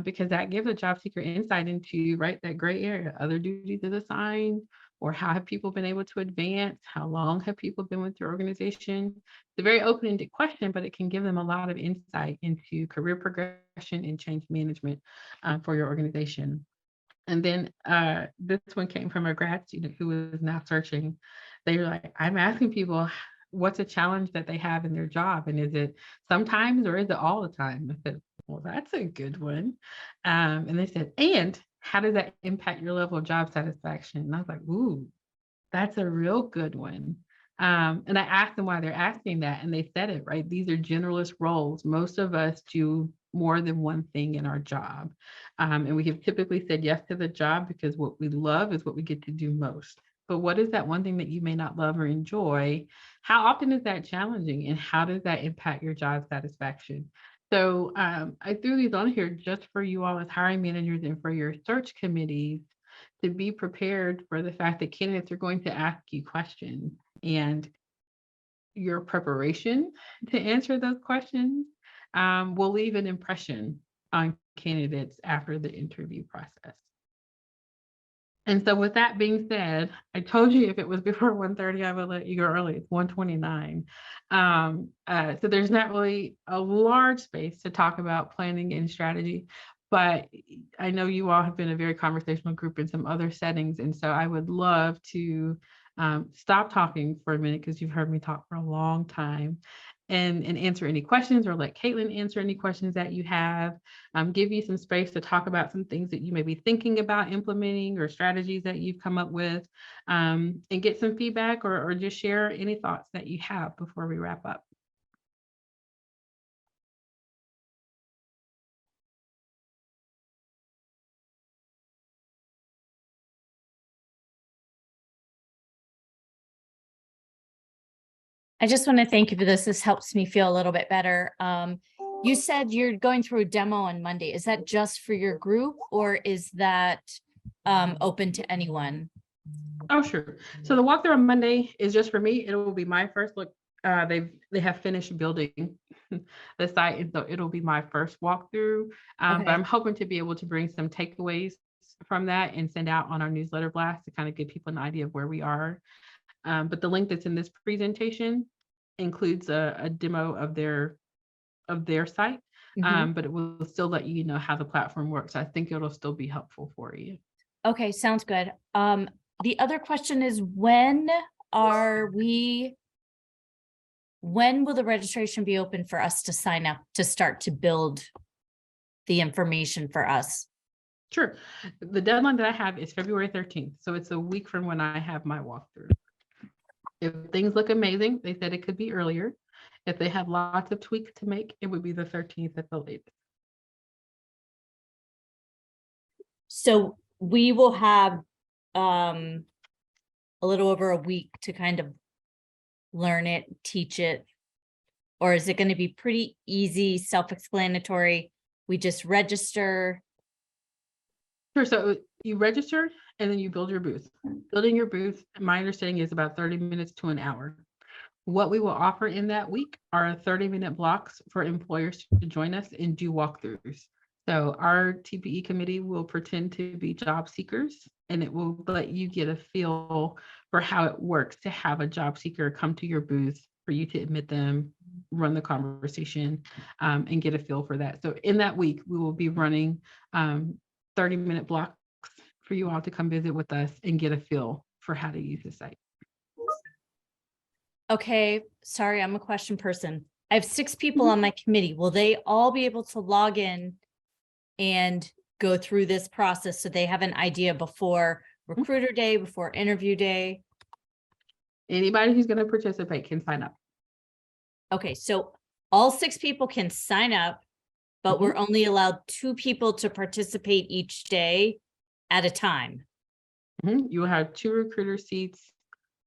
Because that gives a job seeker insight into, right, that gray area, other duties is assigned, or how have people been able to advance? How long have people been with your organization? It's a very open-ended question, but it can give them a lot of insight into career progression and change management for your organization. And then this one came from a grad student who is now searching. They were like, I'm asking people, what's a challenge that they have in their job? And is it sometimes or is it all the time? I said, well, that's a good one. And they said, and how does that impact your level of job satisfaction? And I was like, ooh, that's a real good one. And I asked them why they're asking that, and they said it, right? These are generalist roles. Most of us do more than one thing in our job. And we have typically said yes to the job because what we love is what we get to do most. But what is that one thing that you may not love or enjoy? How often is that challenging? And how does that impact your job satisfaction? So I threw these on here just for you all as hiring managers and for your search committees to be prepared for the fact that candidates are going to ask you questions, and your preparation to answer those questions will leave an impression on candidates after the interview process. And so with that being said, I told you if it was before 1:30, I would let you go early. It's 1:29. So there's not really a large space to talk about planning and strategy, but I know you all have been a very conversational group in some other settings. And so I would love to stop talking for a minute, because you've heard me talk for a long time, and answer any questions, or let Caitlin answer any questions that you have, give you some space to talk about some things that you may be thinking about implementing or strategies that you've come up with, and get some feedback, or just share any thoughts that you have before we wrap up. I just want to thank you for this. This helps me feel a little bit better. You said you're going through a demo on Monday. Is that just for your group, or is that open to anyone? Oh, sure. So the walkthrough on Monday is just for me. It will be my first look they have finished building the site, and so it'll be my first walkthrough. But Okay. I'm hoping to be able to bring some takeaways from that and send out on our newsletter blast to kind of give people an idea of where we are. But the link that's in this presentation includes a demo of their site, Mhm. but it will still let you know how the platform works. I think it'll still be helpful for you. Okay, sounds good. The other question is when will the registration be open for us to sign up to start to build the information for us? Sure. The deadline that I have is February 13th, so it's a week from when I have my walkthrough. If things look amazing, they said it could be earlier. If they have lots of tweaks to make, it would be the 13th at the latest. So we will have a little over a week to kind of learn it, teach it, or is it going to be pretty easy, self-explanatory? We just register. Sure. So you register and then you build your booth. Building your booth, my understanding is about 30 minutes to an hour. What we will offer in that week are 30-minute blocks for employers to join us and do walkthroughs. So our TPE committee will pretend to be job seekers, and it will let you get a feel for how it works to have a job seeker come to your booth, for you to admit them, run the conversation, and get a feel for that. So in that week, we will be running 30-minute blocks for you all to come visit with us and get a feel for how to use the site. Okay, sorry, I'm a question person. I have 6 people on my committee. Will they all be able to log in and go through this process so they have an idea before recruiter day, before interview day? Anybody who's going to participate can sign up. Okay, so all 6 people can sign up, but we're only allowed 2 people to participate each day at a time. You will have 2 recruiter seats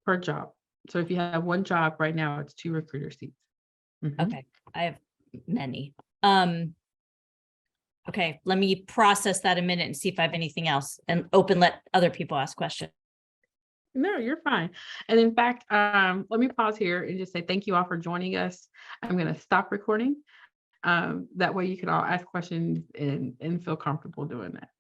per job. So if you have 1 job right now, it's 2 recruiter seats. Okay, I have many. Okay, let me process that a minute and see if I have anything else and let other people ask questions. No, you're fine. And in fact, let me pause here and just say thank you all for joining us. I'm going to stop recording. That way you can all ask questions and feel comfortable doing that.